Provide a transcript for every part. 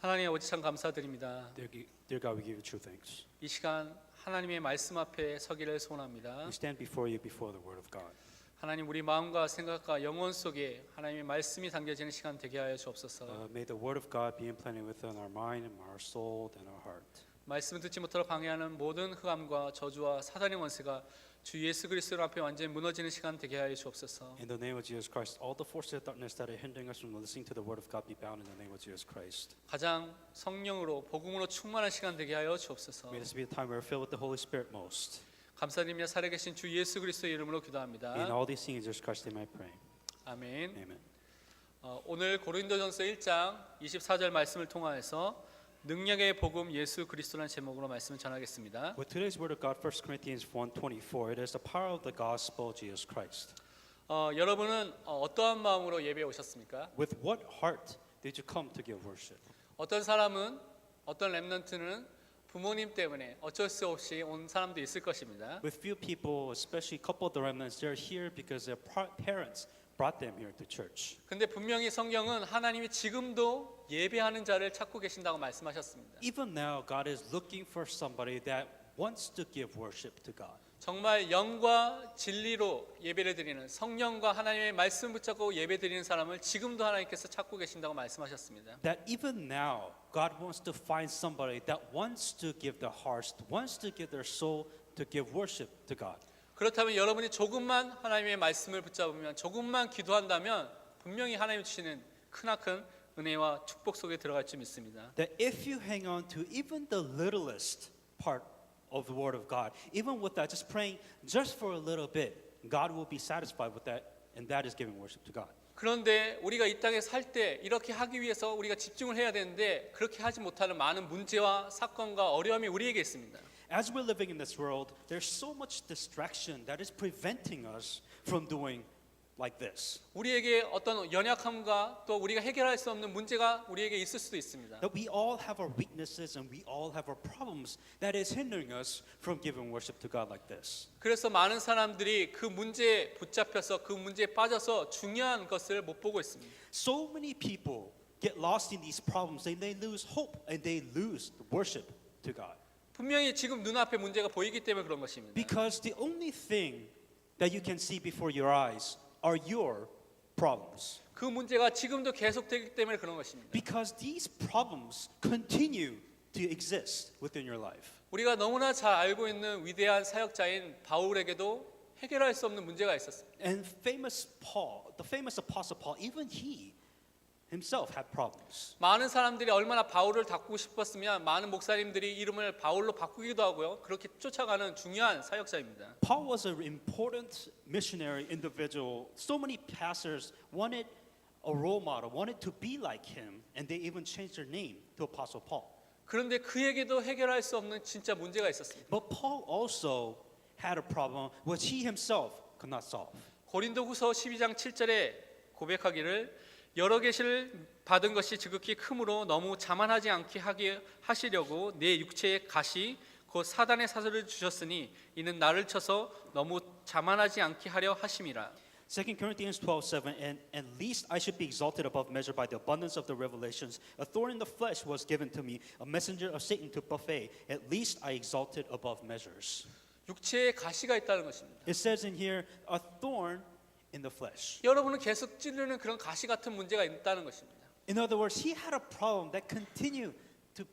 하나님 아버지 참 감사드립니다. Dear God, we give you true thanks. 이 시간 하나님의 말씀 앞에 서기를 소원합니다. We stand before you before the Word of God. 하나님 우리 마음과 생각과 영혼 속에 하나님의 말씀이 담겨지는 시간 되게 하여 주옵소서. May the Word of God be implanted within our mind and our soul and our heart. 말씀을 듣지 못하러 방해하는 모든 흑암과 저주와 사단의 원세가 주 예수 그리스도 앞에 완전히 무너지는 시간 되게 하여 주옵소서. In the name of Jesus Christ, all the forces of darkness that are hindering us from listening to the Word of God be bound in the name of Jesus Christ. 가장 성령으로 복음으로 충만한 시간 되게 하여 주옵소서. May this be a time where we're filled with the Holy Spirit most. 감사드리며 살아계신 주 예수 그리스도의 이름으로 기도합니다. In all these things, in Jesus Christ's name I pray. 아멘. Amen. 오늘 고린도전서 1장 24절 말씀을 통하여서 능력의 복음 예수 그리스도라는 제목으로 말씀을 전하겠습니다. With today's Word of God, 1 Corinthians 1:24, it is the power of the gospel of Jesus Christ. 여러분은 어떠한 마음으로 예배에 오셨습니까? With what heart did you come to give worship? 어떤 사람은 어떤 렘넌트는 부모님 때문에 어쩔 수 없이 온 사람도 있을 것입니다. With few people, especially a couple of the remnants, they're here because their parents brought them here to church. 근데 분명히 성경은 하나님이 지금도 예배하는 자를 찾고 계신다고 말씀하셨습니다. Even now, God is looking for somebody that wants to give worship to God. 정말 영과 진리로 예배를 드리는 성령과 하나님의 말씀 붙잡고 예배 드리는 사람을 지금도 하나님께서 찾고 계신다고 말씀하셨습니다. That even now, God wants to find somebody that wants to give their hearts, wants to give their soul to give worship to God. 그렇다면 여러분이 조금만 하나님의 말씀을 붙잡으면 조금만 기도한다면 분명히 하나님 주시는 크나큰 은혜와 축복 속에 들어갈 줄 믿습니다. That if you hang on to even the littlest part of the Word of God, even with that, just praying just for a little bit, God will be satisfied with that, and that is giving worship to God. 그런데 우리가 이 땅에 살 때 이렇게 하기 위해서 우리가 집중을 해야 되는데 그렇게 하지 못하는 많은 문제와 사건과 어려움이 우리에게 있습니다. As we're living in this world, there's so much distraction that is preventing us from doing like this. 우리에게 어떤 연약함과 또 우리가 해결할 수 없는 문제가 우리에게 있을 수도 있습니다. That we all have our weaknesses and we all have our problems that is hindering us from giving worship to God like this. 그래서 많은 사람들이 그 문제에 붙잡혀서 그 문제에 빠져서 중요한 것을 못 보고 있습니다. So many people get lost in these problems and they lose hope and they lose the worship to God. 분명히 지금 눈앞에 문제가 보이기 때문에 그런 것입니다. Because the only thing that you can see before your eyes are your problems. 그 문제가 지금도 계속되기 때문에 그런 것입니다. Because these problems continue to exist within your life. 우리가 너무나 잘 알고 있는 위대한 사역자인 바울에게도 해결할 수 없는 문제가 있었습니다. And famous Paul, the famous apostle Paul, even he himself had problems. 많은 사람들이 얼마나 바울을 닦고 싶었으면 많은 목사님들이 이름을 바울로 바꾸기도 하고요. 그렇게 쫓아가는 중요한 사역자입니다. Paul was an important missionary individual. So many pastors wanted a role model, wanted to be like him, and they even changed their name to Apostle Paul. 그런데 그에게도 해결할 수 없는 진짜 문제가 있었습니다. But Paul also had a problem which he himself could not solve. 고린도후서 12장 7절에 고백하기를 여러 계시를 받은 것이 지극히 크므로 너무 자만하지 않게 하시려고 내 육체의 가시 곧 사단의 사슬을 주셨으니 이는 나를 쳐서 너무 자만하지 않게 하려 하심이라. 2 Corinthians 12:7 and least I should be exalted above measure by the abundance of the revelations. A thorn in the flesh was given to me, a messenger of Satan to buffet. At least I exalted above measures. 육체에 가시가 있다는 것입니다. It says in here, a thorn in the flesh. 여러분은 계속 찌르는 그런 가시 같은 문제가 있다는 것입니다. In other words, he had a problem that continued to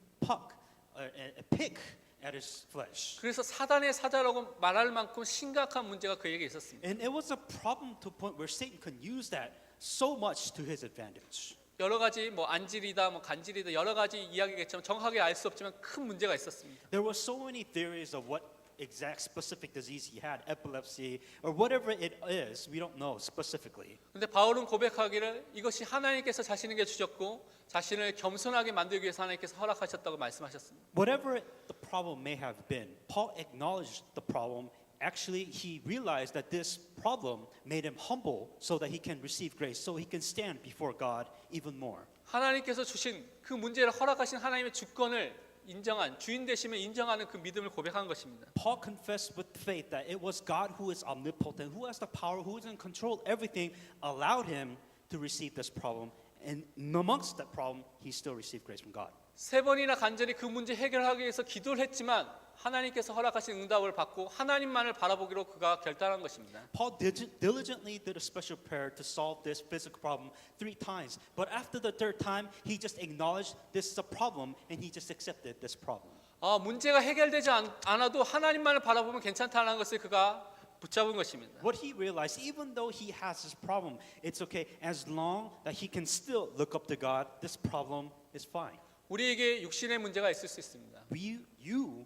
pick at his flesh. 그래서 사단의 사자라고 말할 만큼 심각한 문제가 그에게 있었습니다. And it was a problem to a point where Satan could use that so much to his advantage. 여러 가지 안질이다, 간질이다 여러 가지 이야기겠지만 정확하게 알 수 없지만 큰 문제가 있었습니다. There were so many theories of what exact specific disease he had, epilepsy or whatever it is, we don't know specifically. 근데 바울은 고백하기를 이것이 하나님께서 자신에게 주셨고 자신을 겸손하게 만들기 위해서 하나님께서 허락하셨다고 말씀하셨습니다. Whatever the problem may have been, Paul acknowledged the problem. Actually, he realized that this problem made him humble so that he can receive grace, so he can stand before God even more. 하나님께서 주신 그 문제를 허락하신 하나님의 주권을 인정한 주인 되심을 인정하는 그 믿음을 고백한 것입니다. Paul confessed with faith that it was God who is omnipotent, who has the power, who is in control of everything, allowed him to receive this problem And amongst that problem, he still received grace from God. 세 번이나 간절히 그 문제 해결하기 위해서 기도를 했지만 하나님께서 허락하신 응답을 받고 하나님만을 바라보기로 그가 결단한 것입니다. Paul diligently did a special prayer to solve this physical problem 3 times. But after the third time, he just acknowledged this is a problem and he just accepted this problem. 문제가 해결되지 않아도 하나님만을 바라보면 괜찮다는 것을 그가 붙잡은 것입니다. What he realized, even though he has this problem, it's okay as long that he can still look up to God. This problem is fine. 우리에게 육신의 문제가 있을 수 있습니다. You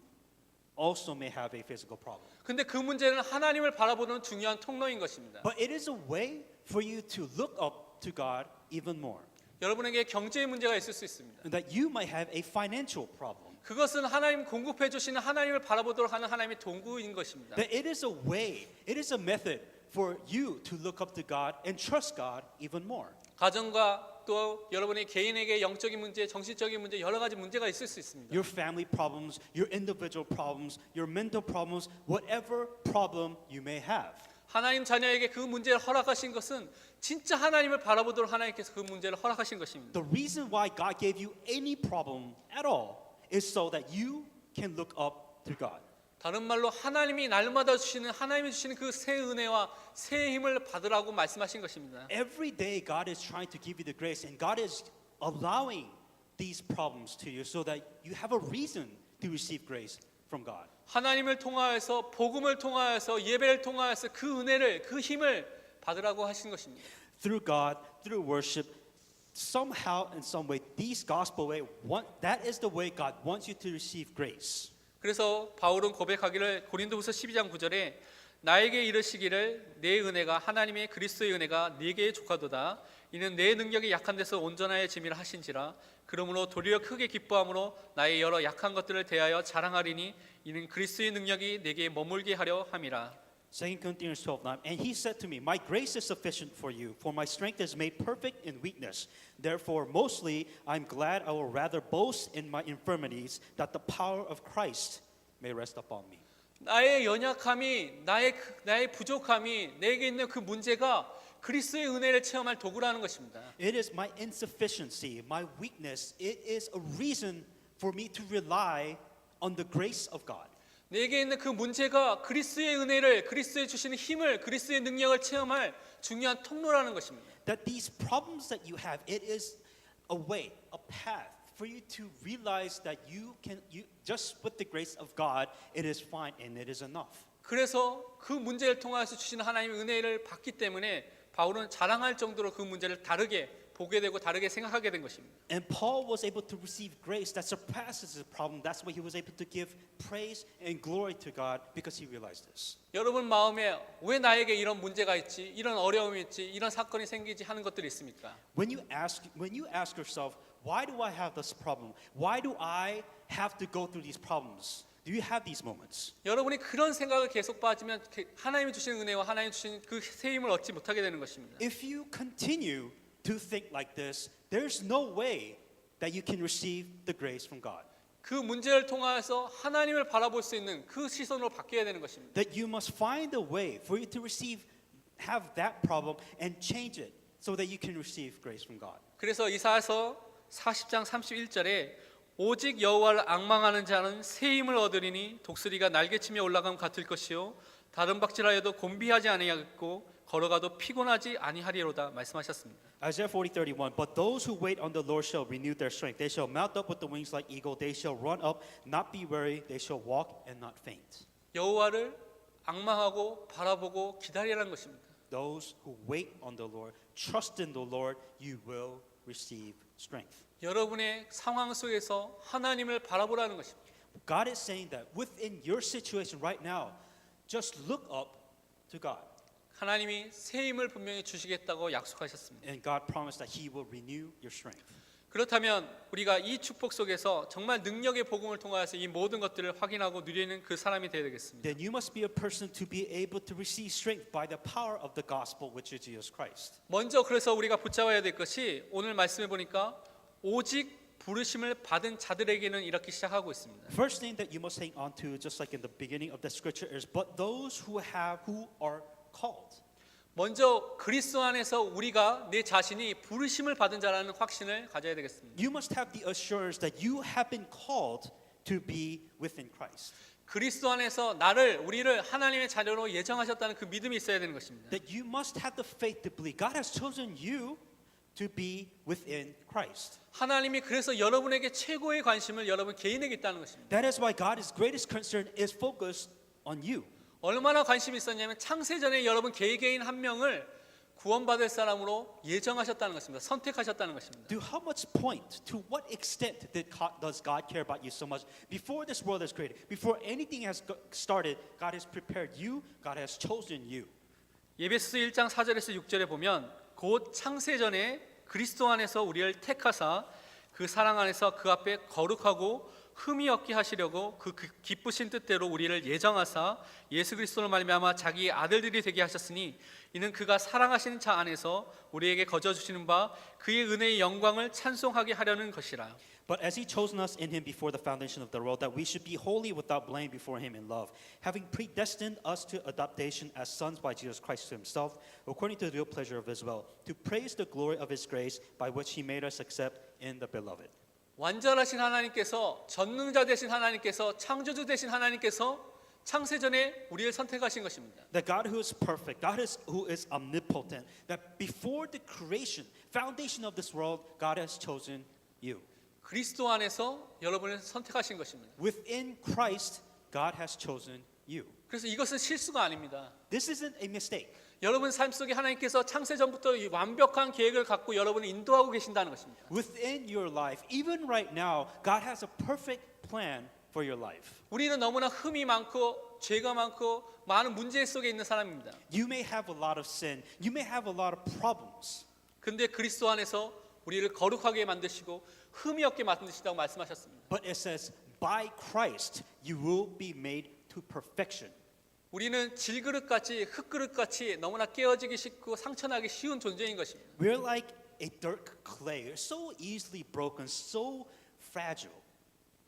also may have a physical problem. 근데 그 문제는 하나님을 바라보는 중요한 통로인 것입니다. But it is a way for you to look up to God even more. 여러분에게 경제의 문제가 있을 수 있습니다. And that you might have a financial problem. 그것은 하나님 공급해 주시는 하나님을 바라보도록 하는 하나님의 도구인 것입니다. That it is a way, it is a method for you to look up to God and trust God even more. 가정과 또 여러분의 개인에게 영적인 문제, 정신적인 문제 여러 가지 문제가 있을 수 있습니다. Your family problems, your individual problems, your mental problems, whatever problem you may have. 하나님 자녀에게 그 문제를 허락하신 것은 진짜 하나님을 바라보도록 하나님께서 그 문제를 허락하신 것입니다. The reason why God gave you any problem at all is so that you can look up to God. 다른 말로 하나님이 날마다 주시는 하나님이 주시는 그 새 은혜와 새 힘을 받으라고 말씀하신 것입니다. Every day God is trying to give you the grace and God is allowing these problems to you so that you have a reason to receive grace from God. 하나님을 통하여서 복음을 통하여서 예배를 통하여서 그 은혜를 그 힘을 받으라고 하신 것입니다. Through God, through worship, somehow in some way, these gospel way, that is the way God wants you to receive grace. 그래서 바울은 고백하기를 고린도후서 12장 9절에 나에게 이르시기를 내 은혜가 하나님의 그리스도의 은혜가 네게 족하도다. 이는 내 능력이 약한 데서 온전하여 짐이라 하신지라. 그러므로 도리어 크게 기뻐함으로 나의 여러 약한 것들을 대하여 자랑하리니 이는 그리스도의 능력이 내게 머물게 하려 함이라. 2 Corinthians 12:9. And he said to me, my grace is sufficient for you, for my strength is made perfect in weakness. Therefore, mostly I'm glad I will rather boast in my infirmities, that the power of Christ may rest upon me. 나의 연약함이 나의 부족함이 내게 있는 그 문제가 그리스도의 은혜를 체험할 도구라는 것입니다. It is my insufficiency, my weakness. It is a reason for me to rely on the grace of God. 내게 있는 그 문제가 그리스도의 은혜를 그리스도의 주시는 힘을 그리스도의 능력을 체험할 중요한 통로라는 것입니다. That these problems that you have, it is a way, a path for you to realize that you just with the grace of God, it is fine and it is enough. 그래서 그 문제를 통해서 주시는 하나님의 은혜를 받기 때문에 바울은 자랑할 정도로 그 문제를 다르게 보게 되고 다르게 생각하게 된 것입니다. And Paul was able to receive grace that surpasses his problem. That's why he was able to give praise and glory to God because he realized this. 여러분 마음에 왜 나에게 이런 문제가 있지, 이런 어려움이 있지, 이런 사건이 생기지 하는 것들이 있습니까? When you ask yourself, why do I have this problem? Why do I have to go through these problems? Do you have these moments? 여러분이 그런 생각을 계속 빠지면 하나님이 주시는 은혜와 하나님이 주시는 그 새 힘을 얻지 못하게 되는 것입니다. If you continue to think like this, there's no way that you can receive the grace from God. 그 문제를 통해서 하나님을 바라볼 수 있는 그 시선으로 바뀌어야 되는 것입니다. That you must find a way for you to have that problem and change it so that you can receive grace from God. 그래서 이사야서 40장 31절에 오직 여호와를 앙망하는 자는 새 힘을 얻으리니 독수리가 날개치며 올라감 같을 것이요 다른 박질하여도 곤비하지 아니하겠고 걸어가도 피곤하지 아니하리로다 말씀하셨습니다. Isaiah 40:31. But those who wait on the Lord shall renew their strength. They shall mount up with the wings like eagle. They shall run up, not be weary. They shall walk and not faint. 여호와를 앙망하고 바라보고 기다리라는 것입니다. Those who wait on the Lord, trust in the Lord, you will receive strength. 여러분의 상황 속에서 하나님을 바라보라는 것입니다. God is saying that within your situation right now, just look up to God. 하나님이 새 힘을 분명히 주시겠다고 약속하셨습니다. And God promised that He will renew your strength. 그렇다면 우리가 이 축복 속에서 정말 능력의 복음을 통하여서 이 모든 것들을 확인하고 누리는 그 사람이 되어야 되겠습니다. Then you must be a person to be able to receive strength by the power of the gospel, which is Jesus Christ. 먼저 그래서 우리가 붙잡아야 될 것이 오늘 말씀해 보니까 오직 부르심을 받은 자들에게는 이렇게 시작하고 있습니다. First thing that you must hang on to, just like in the beginning of the scripture, is but those who are called. 먼저 그리스도 안에서 우리가 내 자신이 부르심을 받은 자라는 확신을 가져야 되겠습니다. You must have the assurance that you have been called to be within Christ. 그리스도 안에서 우리를 하나님의 자녀로 예정하셨다는 그 믿음이 있어야 되는 것입니다. That you must have the faith to believe God has chosen you to be within Christ. 하나님이 그래서 여러분에게 최고의 관심을 여러분 개인에게 있다는 것입니다. That is why God's greatest concern is focused on you. 얼마나 관심이 있었냐면 창세전에 여러분 개개인 한 명을 구원받을 사람으로 예정하셨다는 것입니다. 선택하셨다는 것입니다. To how much point, to what extent does God care about you so much? Before this world is created, before anything has started, God has prepared you, God has chosen you. 예배소 1장 4절에서 6절에 보면 곧 창세전에 그리스도 안에서 우리를 택하사 그 사랑 안에서 그 앞에 거룩하고 흠이 없게 하시려고 그 기쁘신 뜻대로 우리를 예정하사 예수 그리스도로 말미암아 자기 아들들이 되게 하셨으니 이는 그가 사랑하시는 자 안에서 우리에게 거저 주시는 바 그의 은혜의 영광을 찬송하게 하려는 것이라. But as he chosen us in him before the foundation of the world, that we should be holy without blame before him in love, having predestined us to adoption as sons by Jesus Christ to himself, according to the will pleasure of his will, to praise the glory of his grace, by which he made us accept in the beloved. 완전하신 하나님께서 전능자 되신 하나님께서 창조주 되신 하나님께서 창세전에 우리를 선택하신 것입니다. The God who is perfect, God who is omnipotent, that before the creation, foundation of this world, God has chosen you. 그리스도 안에서 여러분을 선택하신 것입니다. Within Christ, God has chosen you. 그래서 이것은 실수가 아닙니다. This isn't a mistake. 여러분 삶 속에 하나님께서 창세전부터 이 완벽한 계획을 갖고 여러분을 인도하고 계신다는 것입니다. Within your life, even right now, God has a perfect plan for your life. 우리는 너무나 흠이 많고 죄가 많고 많은 문제 속에 있는 사람입니다. You may have a lot of sin. You may have a lot of problems. 근데 그리스도 안에서 우리를 거룩하게 만드시고 흠이 없게 만드신다고 말씀하셨습니다. But it says, by Christ, you will be made to perfection. 우리는 질그릇같이 흙그릇같이 너무나 깨어지기 쉽고 상처나기 쉬운 존재인 것입니다. We're like a dirt clay, so easily broken, so fragile.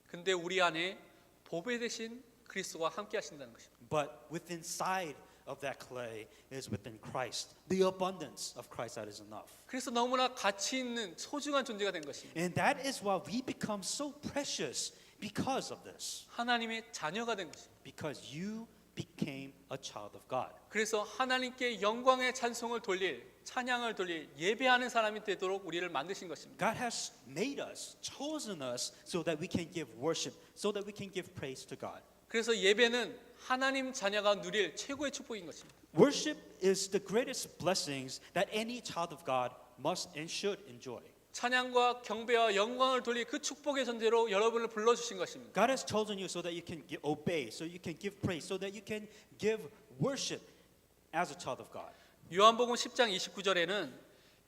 근데 우리 안에 보배 되신 그리스도가 함께 하신다는 것입니다. But within inside of that clay is within Christ. The abundance of Christ that is enough. 그래서 너무나 가치 있는 소중한 존재가 된 것입니다. And that is why we become so precious because of this. 하나님의 자녀가 된 것입니다. Because you became a child of God. 그래서 하나님께 영광의 찬송을 돌릴 찬양을 돌릴 예배하는 사람이 되도록 우리를 만드신 것입니다. God has made us, chosen us so that we can give worship, so that we can give praise to God. 그래서 예배는 하나님 자녀가 누릴 최고의 축복인 것입니다. Worship is the greatest blessings that any child of God must and should enjoy. 찬양과 경배와 영광을 돌릴 그 축복의 존재로 여러분을 불러주신 것입니다. God has chosen you so that you can obey, so you can give praise, so that you can give worship as a child of God. 요한복음 10장 29절에는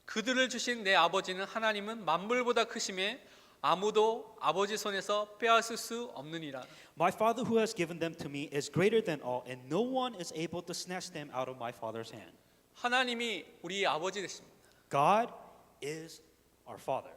그들을 주신 내 아버지는 하나님은 만물보다 크심에 아무도 아버지 손에서 빼앗을 수 없느니라. My Father who has given them to me is greater than all, and no one is able to snatch them out of my Father's hand. 하나님이 우리 아버지 되십니다. God is our Father.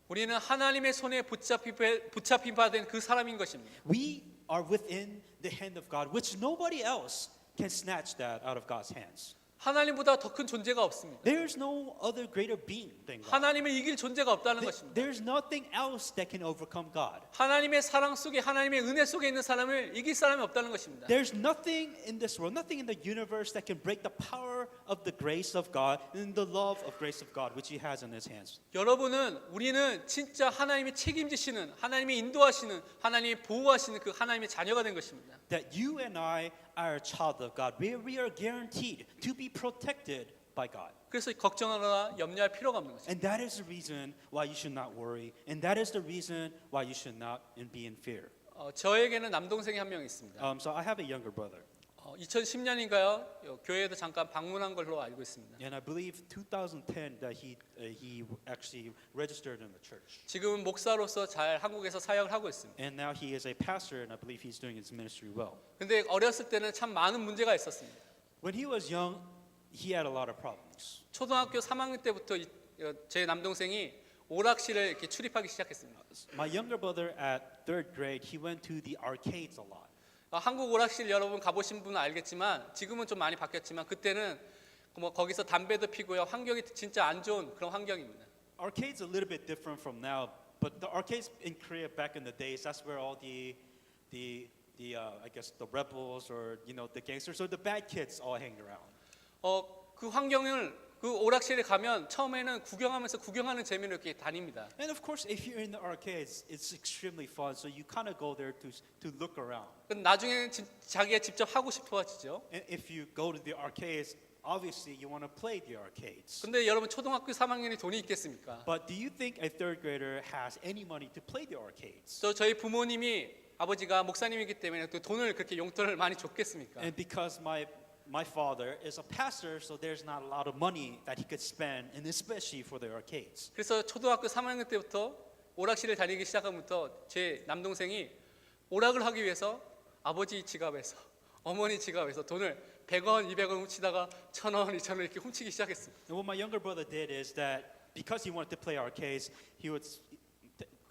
우리는 하나님의 손에 붙잡힌 바 된 그 사람인 것입니다. We are within the hand of God, which nobody else can snatch that out of God's hands. 하나님보다 더 큰 존재가 없습니다. There's no other greater being than God. 하나님을 이길 존재가 없다는 것입니다. There's nothing else that can overcome God. 하나님의 사랑 속에 하나님의 은혜 속에 있는 사람을 이길 사람이 없다는 것입니다. There's nothing in this world, nothing in the universe that can break the power of the grace of God and the love of grace of God which He has in His hands. 우리는 진짜 하나님이 책임지시는 하나님이 인도하시는 하나님이 보호하시는 그 하나님의 자녀가 된 것입니다. That you and I are a child of God. We are guaranteed to be protected by God. 그래서 걱정하거나 염려할 필요가 없는 것입니다. And that is the reason why you should not worry. And that is the reason why you should not be in fear. 저에게는 남동생이 한 명 있습니다. So I have a younger brother. 2010년인가요? 교회에도 잠깐 방문한 걸로 알고 있습니다. And I believe 2010 that he actually registered in the church. 지금은 목사로서 잘 한국에서 사역을 하고 있습니다. And now he is a pastor, and I believe he's doing his ministry well. 근데 어렸을 때는 참 많은 문제가 있었습니다. When he was young, he had a lot of problems. 초등학교 3학년 때부터 제 남동생이 오락실을 이렇게 출입하기 시작했습니다. My younger brother at third grade, he went to the arcades a lot. 한국 오락실 여러분 가보신 분은 알겠지만 지금은 좀 많이 바뀌었지만 그때는 뭐 거기서 담배도 피고요. 환경이 진짜 안 좋은 그런 환경입니다. Arcades a little bit different from now, but the arcades in Korea back in the days, that's where all I guess the rebels or the gangsters or the bad kids all hang around. 그 환경을 그 오락실에 가면 처음에는 구경하면서 구경하는 재미로 이렇게 다닙니다. And of course, if you're in the arcades, it's extremely fun. So you kind of go there to look around. 근데 나중에는 자기가 직접 하고 싶어지죠. And if you go to the arcades, obviously you want to play the arcades. 근데 여러분 초등학교 3학년이 돈이 있겠습니까? But do you think a third grader has any money to play the arcades? 저희 부모님이 아버지가 목사님이기 때문에 또 돈을 그렇게 용돈을 많이 줬겠습니까? And because my father is a pastor, so there's not a lot of money that he could spend, and especially for the arcades. 그래서 초등학교 3학년 때부터 오락실을 다니기 시작하면부터 제 남동생이 오락을 하기 위해서 아버지 지갑에서 어머니 지갑에서 돈을 100원, 200원 훔치다가 1,000원, 2,000원 이렇게 훔치기 시작했습니다. And what my younger brother did is that because he wanted to play arcades, he would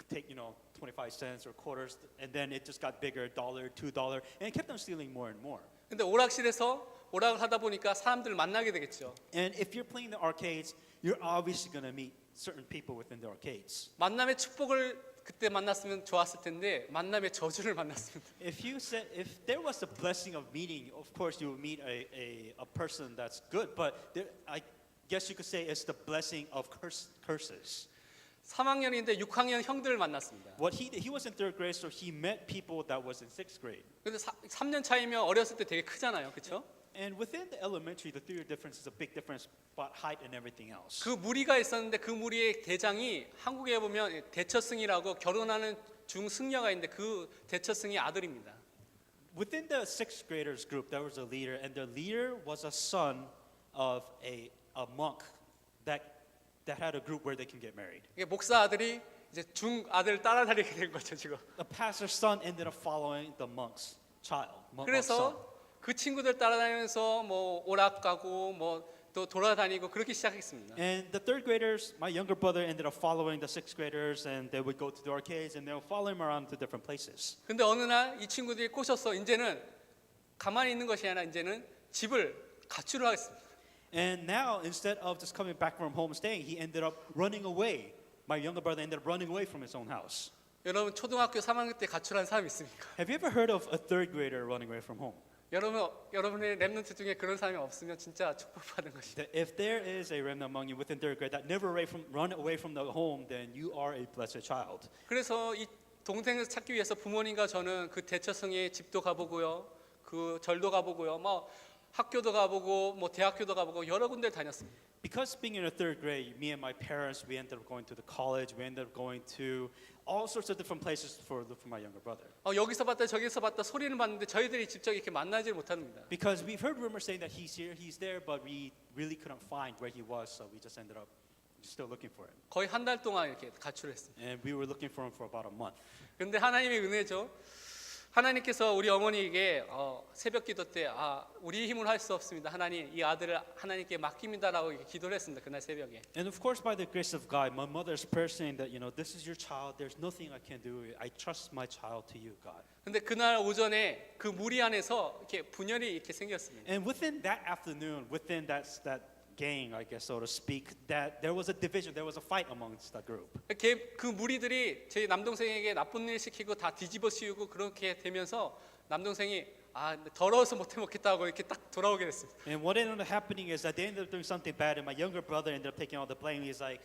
take 25 cents or quarters, and then it just got bigger, $1, $2, and it kept on stealing more and more. 근데 오락실에서 오락을 하다 보니까 사람들을 만나게 되겠죠. And if you're playing the arcades, you're obviously going to meet certain people within the arcades. 만남의 축복을 그때 만났으면 좋았을 텐데 만남의 저주를 만났습니다. If there was a blessing of meeting, of course you would meet a person that's good, but I guess you could say it's the blessing of curses. 3학년인데 6학년 형들을 만났습니다. What he was in third grade, so he met people that was in sixth grade. 근데 3년 차이면 어렸을 때 되게 크잖아요, 그렇죠? And within the elementary, the 3-year difference is a big difference, but height and everything else. 그 무리가 있었는데 그 무리의 대장이 한국에 보면 대처승이라고 결혼하는 중승려가 있는데 그 대처승이 아들입니다. Within the sixth graders group, there was a leader, and the leader was a son of a monk that had a group where they can get married. 이게 목사 아들이 이제 중 아들 따라다니게 된 거죠 지금. The pastor's son ended up following the monk's child. monk's son. 그래서 그 친구들 따라다니면서 뭐 오락 가고 뭐 또 돌아다니고 그렇게 시작했습니다. And the third graders, my younger brother ended up following the sixth graders, and they would go to the arcades, and they would follow him around to different places. 근데 어느 날 이 친구들이 꼬셔서 이제는 가만히 있는 것이 아니라 이제는 집을 가출을 하겠습니다. And now, instead of just coming back from home staying, he ended up running away. My younger brother ended up running away from his own house. 여러분 초등학교 3학년 때 가출한 사람 있습니까? Have you ever heard of a third grader running away from home? 여러분의 렘넌트 중에 그런 사람이 없으면 진짜 축복받은 것이죠. If there is a remnant among you within third grade that never run away from the home, then you are a blessed child. 그래서 이 동생을 찾기 위해서 부모님과 저는 그 대처성에 집도 가보고요, 그 절도 가보고요, 뭐 학교도 가보고, 뭐 대학교도 가보고 여러 군데를 다녔습니다. Because being in the third grade, me and my parents, we ended up going to the college. We ended up going to all sorts of different places for my younger brother. 여기서 봤다 저기서 봤다 소리는 봤는데 저희들이 직접 이렇게 만나지 못합니다. Because we've heard rumors saying that he's here, he's there, but we really couldn't find where he was, so we just ended up still looking for him. 거의 한 달 동안 이렇게 가출했습니다. And we were looking for him for about a month. 그런데 하나님의 은혜죠. 하나님께서 우리 어머니에게 새벽 기도 때 우리 힘으로 할 수 없습니다. 하나님 이 아들을 하나님께 맡깁니다라고 이렇게 기도를 했습니다. 그날 새벽에. And of course, by the grace of God, my mother's prayer saying that, this is your child. There's nothing I can do. I trust my child to you, God. 근데 그날 오전에 그 무리 안에서 이렇게 분열이 이렇게 생겼습니다. And within that afternoon, within that gang, I guess so to speak, that there was a division. There was a fight amongst that group. 그 무리들이 제 남동생에게 나쁜 일 시키고 다 뒤집어 씌우고 그렇게 되면서 남동생이 더러워서 못 해먹겠다고 이렇게 딱 돌아오게 됐습니다. And what ended up happening is that they ended up doing something bad, and my younger brother ended up taking all the blame. He's like,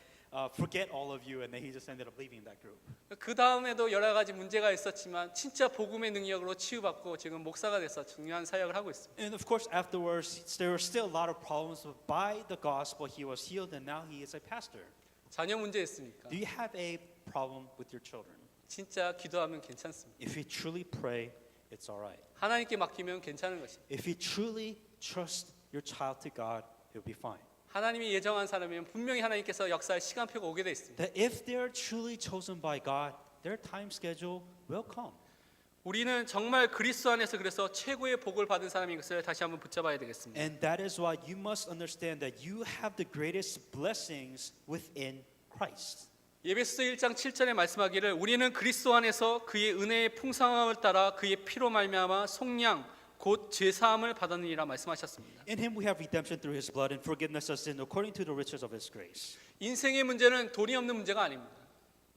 forget all of you, and then he just ended up leaving that group. 그 다음에도 여러 가지 문제가 있었지만 진짜 복음의 능력으로 치유받고 지금 목사가 돼서 중요한 사역을 하고 있습니다. And of course, afterwards, there were still a lot of problems, but by the gospel, he was healed, and now he is a pastor. 자녀 문제 있습니까? Do you have a problem with your children? 진짜 기도하면 괜찮습니다. If you truly pray, it's all right. 하나님께 맡기면 괜찮은 것입니다. If you truly trust your child to God, he'll be fine. 하나님이 예정한 사람이면 분명히 하나님께서 역사의 시간표가 오게 돼 있습니다. That if they are truly chosen by God, their time schedule will come. 우리는 정말 그리스도 안에서 그래서 최고의 복을 받은 사람인 것을 다시 한번 붙잡아야 되겠습니다. And that is why you must understand that you have the greatest blessings within Christ. 에베소서 1장 7절에 말씀하기를 우리는 그리스도 안에서 그의 은혜의 풍성함을 따라 그의 피로 말미암아 속량 곧 죄사함을 받았느니라 말씀하셨습니다. In him we have redemption through his blood and forgiveness of sin according to the riches of his grace. 인생의 문제는 돈이 없는 문제가 아닙니다.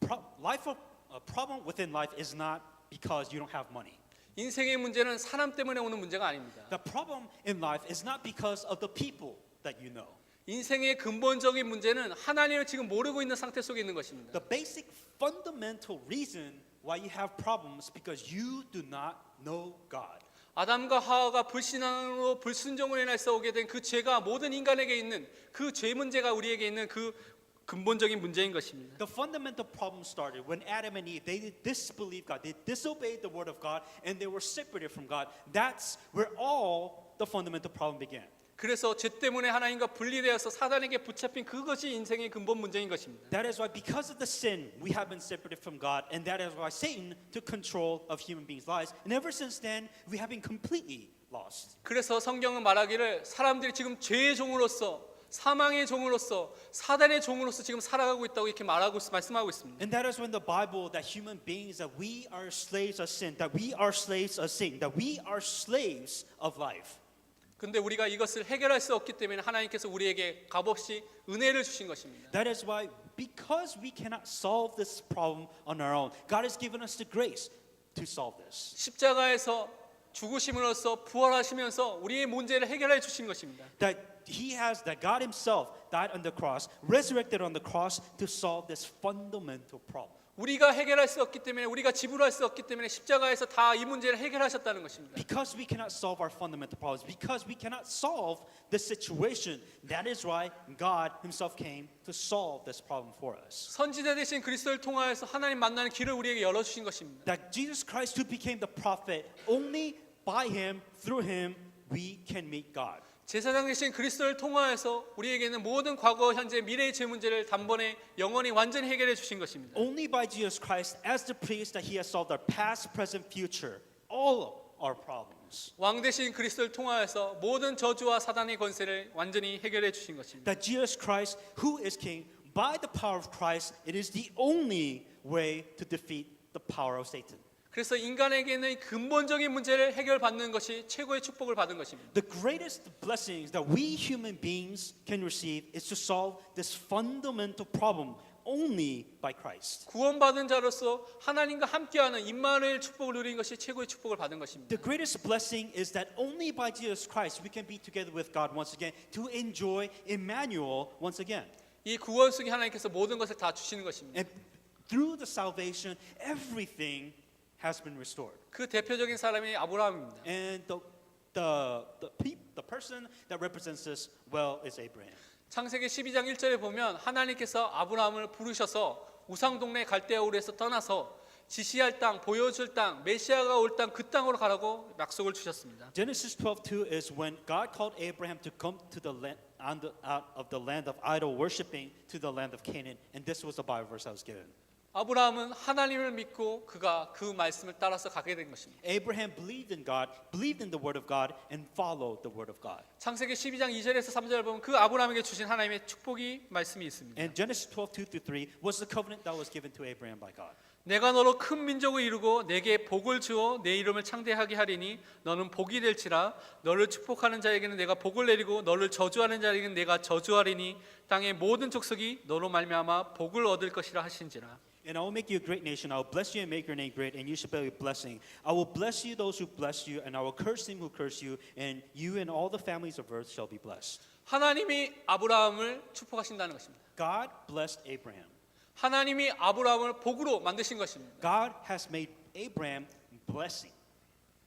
Problem within life is not because you don't have money. 인생의 문제는 사람 때문에 오는 문제가 아닙니다. The problem in life is not because of the people that you know. 인생의 근본적인 문제는 하나님을 지금 모르고 있는 상태 속에 있는 것입니다. The basic fundamental reason why you have problems because you do not know God. 아담과 하와가 불신앙으로 불순종으로 인해서 오게 된 그 죄가 모든 인간에게 있는 그 죄 문제가 우리에게 있는 그 근본적인 문제인 것입니다. The fundamental problem started when Adam and Eve, they disbelieved God, they disobeyed the word of God, and they were separated from God. That's where all the fundamental problem began. 그래서 죄 때문에 하나님과 분리되어서 사단에게 붙잡힌 그것이 인생의 근본 문제인 것입니다. That is why because of the sin, we have been separated from God, and that is why Satan took control of human beings' lives. And ever since then, we have been completely lost. 그래서 성경은 말하기를 사람들이 지금 죄의 종으로서 사망의 종으로서 사단의 종으로서 지금 살아가고 있다고 이렇게 말씀하고 있습니다. And that is when the Bible that human beings that we are slaves of sin, that we are slaves of sin, that we are slaves of life. 근데 우리가 이것을 해결할 수 없기 때문에 하나님께서 우리에게 값없이 은혜를 주신 것입니다. That is why because we cannot solve this problem on our own, God has given us the grace to solve this. 십자가에서 죽으심으로써 부활하시면서 우리의 문제를 해결해 주신 것입니다. That God Himself died on the cross, resurrected on the cross to solve this fundamental problem. 우리가 해결할 수 없기 때문에 우리가 지불할 수 없기 때문에 십자가에서 다 이 문제를 해결하셨다는 것입니다. Because we cannot solve our fundamental problems, because we cannot solve this situation, that is why God Himself came to solve this problem for us. 선지자 되신 그리스도를 통하여서 하나님 만나는 길을 우리에게 열어 주신 것입니다. That Jesus Christ who became the prophet, only by Him, through Him, we can meet God. 제사장 되신 그리스도를 통하여서 우리에게는 모든 과거, 현재, 미래의 죄 문제를 단번에 영원히 완전히 해결해 주신 것입니다. Only by Jesus Christ, as the priest, that He has solved our past, present, future, all our problems. 왕 되신 그리스도를 통하여서 모든 저주와 사단의 권세를 완전히 해결해 주신 것입니다. That Jesus Christ, who is King, by the power of Christ, it is the only way to defeat the power of Satan. 그래서 인간에게는 근본적인 문제를 해결받는 것이 최고의 축복을 받은 것입니다. The greatest blessings that we human beings can receive is to solve this fundamental problem only by Christ. 구원받은 자로서 하나님과 함께하는 임마누엘 축복을 누린 것이 최고의 축복을 받은 것입니다. The greatest blessing is that only by Jesus Christ we can be together with God once again to enjoy Emmanuel once again. 이 구원 속에 하나님께서 모든 것을 다 주시는 것입니다. And through the salvation, everything has been restored. 그 대표적인 사람이 아브라함입니다. And the person that represents this well is Abraham. 창세기 12장 1절에 보면 하나님께서 아브라함을 부르셔서 우상 동네 갈대아 우르에서 떠나서 지시할 땅, 보여줄 땅, 메시아가 올 땅 그 땅으로 가라고 약속을 주셨습니다. Genesis 12:2 is when God called Abraham to come to the land out of the land of idol worshiping to the land of Canaan, and this was the Bible verse I was given. 아브라함은 하나님을 믿고 그가 그 말씀을 따라서 가게 된 것입니다. Abraham believed in God, believed in the word of God, and followed the word of God. 창세기 12장 2절에서 3절을 보면 그 아브라함에게 주신 하나님의 축복이 말씀이 있습니다. And Genesis 12:2-3 was the covenant that was given to Abraham by God. 내가 너로 큰 민족을 이루고 내게 복을 주어 내 이름을 창대하게 하리니 너는 복이 될지라 너를 축복하는 자에게는 내가 복을 내리고 너를 저주하는 자에게는 내가 저주하리니 땅의 모든 족속이 너로 말미암아 복을 얻을 것이라 하신지라. And I will make you a great nation. I will bless you and make your name great, and you shall be a blessing. I will bless you those who bless you, and I will curse them who curse you, and you and all the families of earth shall be blessed. 하나님이 아브라함을 축복하신다는 것입니다. God blessed Abraham. 하나님이 아브라함을 복으로 만드신 것입니다. God has made Abraham blessing.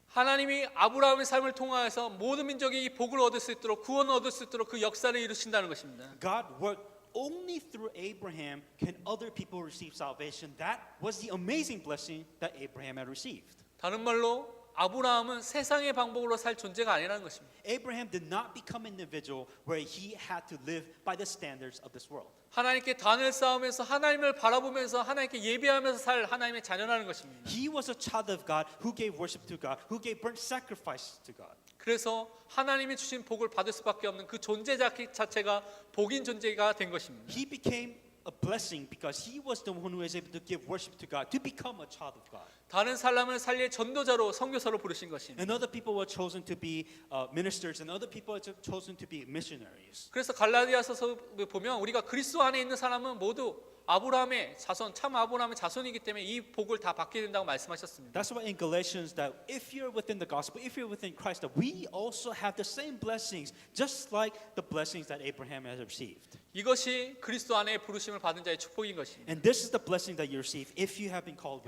하나님이 아브라함의 삶을 통하여서 모든 민족이 이 복을 얻을 수 있도록 구원을 얻을 수 있도록 그 역사를 이루신다는 것입니다. God worked only through Abraham can other people receive salvation. That was the amazing blessing that Abraham had received. 다른 말로 아브라함은 세상의 방법으로 살 존재가 아니라는 것입니다. Abraham did not become an individual where he had to live by the standards of this world. 하나님께 단을 쌓으면서 하나님을 바라보면서 하나님께 예배하면서 살 하나님의 자녀라는 것입니다. He was a child of God who gave worship to God, who gave burnt sacrifice to God. 그래서 하나님이 주신 복을 받을 수밖에 없는 그 존재 자체가 복인 존재가 된 것입니다. He became a blessing because he was the one who was able to give worship to God, to become a child of God. 다른 사람을 살릴 전도자로 선교사로 부르신 것입니다. And other people were chosen to be ministers, and other people were chosen to be missionaries. 그래서 갈라디아서서 보면 우리가 그리스도 안에 있는 사람은 모두 아브라함의 자손, 참 아브라함의 자손이기 때문에 이 복을 다 받게 된다고 말씀하셨습니다. That's why in Galatians that if you're within the gospel, if you're within Christ, that we also have the same blessings, just like the blessings that Abraham has received. 이것이 그리스도 안에 부르심을 받은 자의 축복인 것입니다. And this is the blessing that you receive if you have been called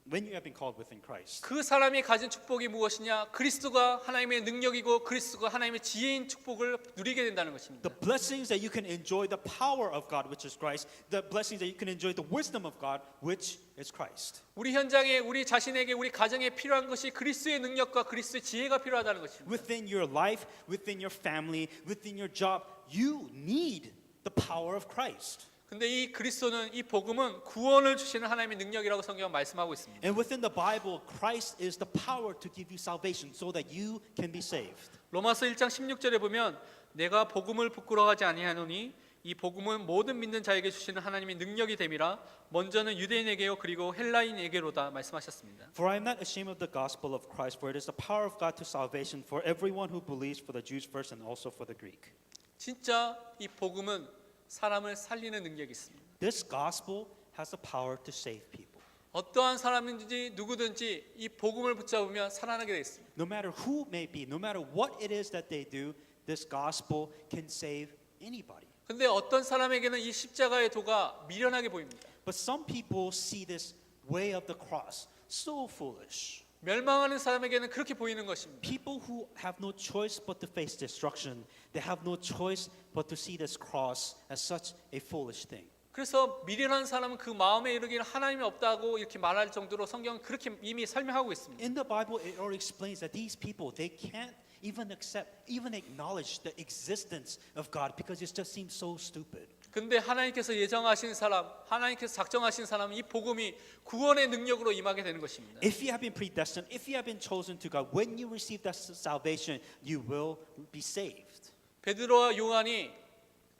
when you have been called within Christ. 그 사람이 가진 축복이 무엇이냐? 그리스도가 하나님의 능력이고 그리스도가 하나님의 지혜인 축복을 누리게 된다는 것입니다. The blessings that you can enjoy the power of God, which is Christ, the blessings that you can enjoy the wisdom of God, which is Christ. 우리 현장에 우리 자신에게 우리 가정에 필요한 것이 그리스도의 능력과 그리스도의 지혜가 필요하다는 것입니다. Within your life, within your family, within your job, you need the power of Christ. 근데 이 그리스도는 이 복음은 구원을 주시는 하나님의 능력이라고 성경은 말씀하고 있습니다. And within the Bible, Christ is the power to give you salvation so that you can be saved. 로마서 1장 16절에 보면 내가 복음을 부끄러워하지 아니하노니 이 복음은 모든 믿는 자에게 주시는 하나님의 능력이 됨이라 먼저는 유대인에게요 그리고 헬라인에게로다 말씀하셨습니다. For I am not ashamed of the gospel of Christ, for it is the power of God to salvation for everyone who believes, for the Jews first and also for the Greek. 진짜 이 복음은 사람을 살리는 능력이 있습니다. This gospel has the power to save people. 어떠한 사람인지 누구든지 이 복음을 붙잡으면 살아나게 되어 있습니다. No matter who may be, no matter what it is that they do, this gospel can save anybody. 근데 어떤 사람에게는 이 십자가의 도가 미련하게 보입니다. But some people see this way of the cross so foolish. 멸망하는 사람에게는 그렇게 보이는 것입니다. People who have no choice but to face destruction, they have no choice but to see this cross as such a foolish thing. 그래서 미련한 사람은 그 마음에 이르기를 하나님이 없다고 이렇게 말할 정도로 성경은 그렇게 이미 설명하고 있습니다. In the Bible, it already explains that these people, they can't even accept, even acknowledge the existence of God because it just seems so stupid. 근데 하나님께서 예정하신 사람, 하나님께서 작정하신 사람은 이 복음이 구원의 능력으로 임하게 되는 것입니다. If you have been predestined, if you have been chosen to God, when you receive that salvation, you will be saved. 베드로와 요한이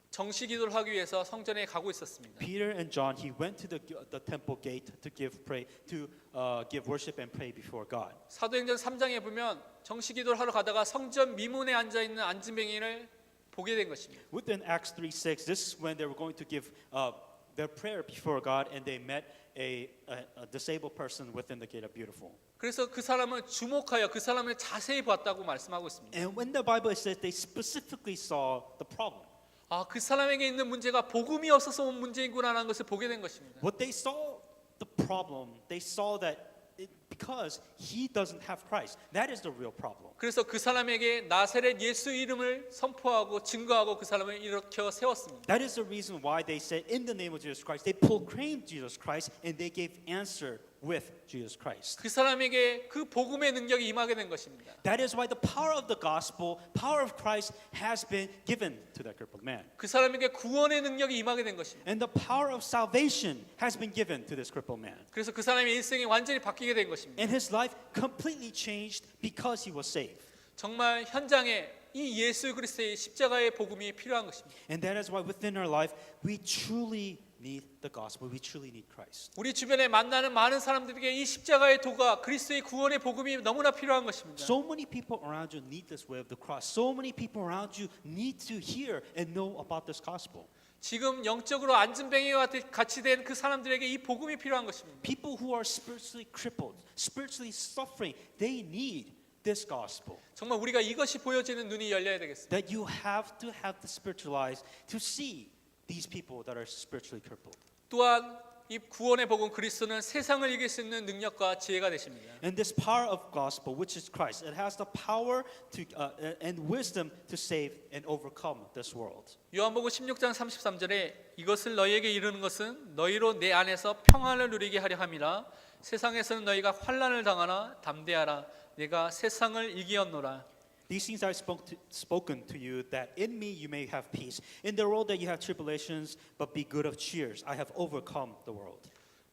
정시 기도를 하기 위해서 성전에 가고 있었습니다. Peter and John, he went to the temple gate to give worship and pray before God. 사도행전 3장에 보면 정시 기도를 하러 가다가 성전 미문에 앉아 있는 안진뱅이를 보게 된 것입니다. Within Acts 3:6, this is when they were going to give their prayer before God, and they met a disabled person within the gate of Beautiful. 그래서 그 사람을 주목하여 그 사람을 자세히 봤다고 말씀하고 있습니다. And when the Bible says they specifically saw the problem, 아, 그 사람에게 있는 문제가 복음이 없어서 온 문제이구나라는 것을 보게 된 것입니다. what they saw the problem, they saw that because he doesn't have Christ, that is the real problem. 그래서 그 사람에게 나사렛 예수 이름을 선포하고 증거하고 그 사람을 일으켜 세웠습니다. That is the reason why they said, in the name of Jesus Christ, they proclaimed Jesus Christ, and they gave answer with Jesus Christ. 그 사람에게 그 복음의 능력이 임하게 된 것입니다. That is why the power of the gospel, power of Christ has been given to that crippled man. 그 사람에게 구원의 능력이 임하게 된 것입니다. And the power of salvation has been given to this crippled man. 그래서 그 사람의 일생이 완전히 바뀌게 된 것입니다. And his life completely changed because he was saved. 정말 현장에 이 예수 그리스도의 십자가의 복음이 필요한 것입니다. And that is why within our life, we truly need the gospel. We truly need Christ. 우리 주변에 만나는 많은 사람들에게 이 십자가의 도가 그리스도의 구원의 복음이 너무나 필요한 것입니다. So many people around you need this way of the cross. So many people around you need to hear and know about this gospel. 지금 영적으로 안진뱅이와 같이 된 그 사람들에게 이 복음이 필요한 것입니다. People who are spiritually crippled, spiritually suffering, they need this gospel. 정말 우리가 이것이 보여지는 눈이 열려야 되겠습니다. That you have to have the spiritual eyes to see these people that are spiritually crippled. 또한 이 구원의 복음 그리스도는 세상을 이길 수 있는 능력과 지혜가 되십니다. And this power of gospel, which is Christ, it has the power to and wisdom to save and overcome this world. 요한복음 16장 33절에 이것을 너희에게 이르는 것은 너희로 내 안에서 평안을 누리게 하려 함이라. 세상에서는 너희가 환난을 당하나 담대하라. 내가 세상을 이기었노라. These things I have spoken to you, that in me you may have peace. In the world that you have tribulations, but be good of cheers. I have overcome the world.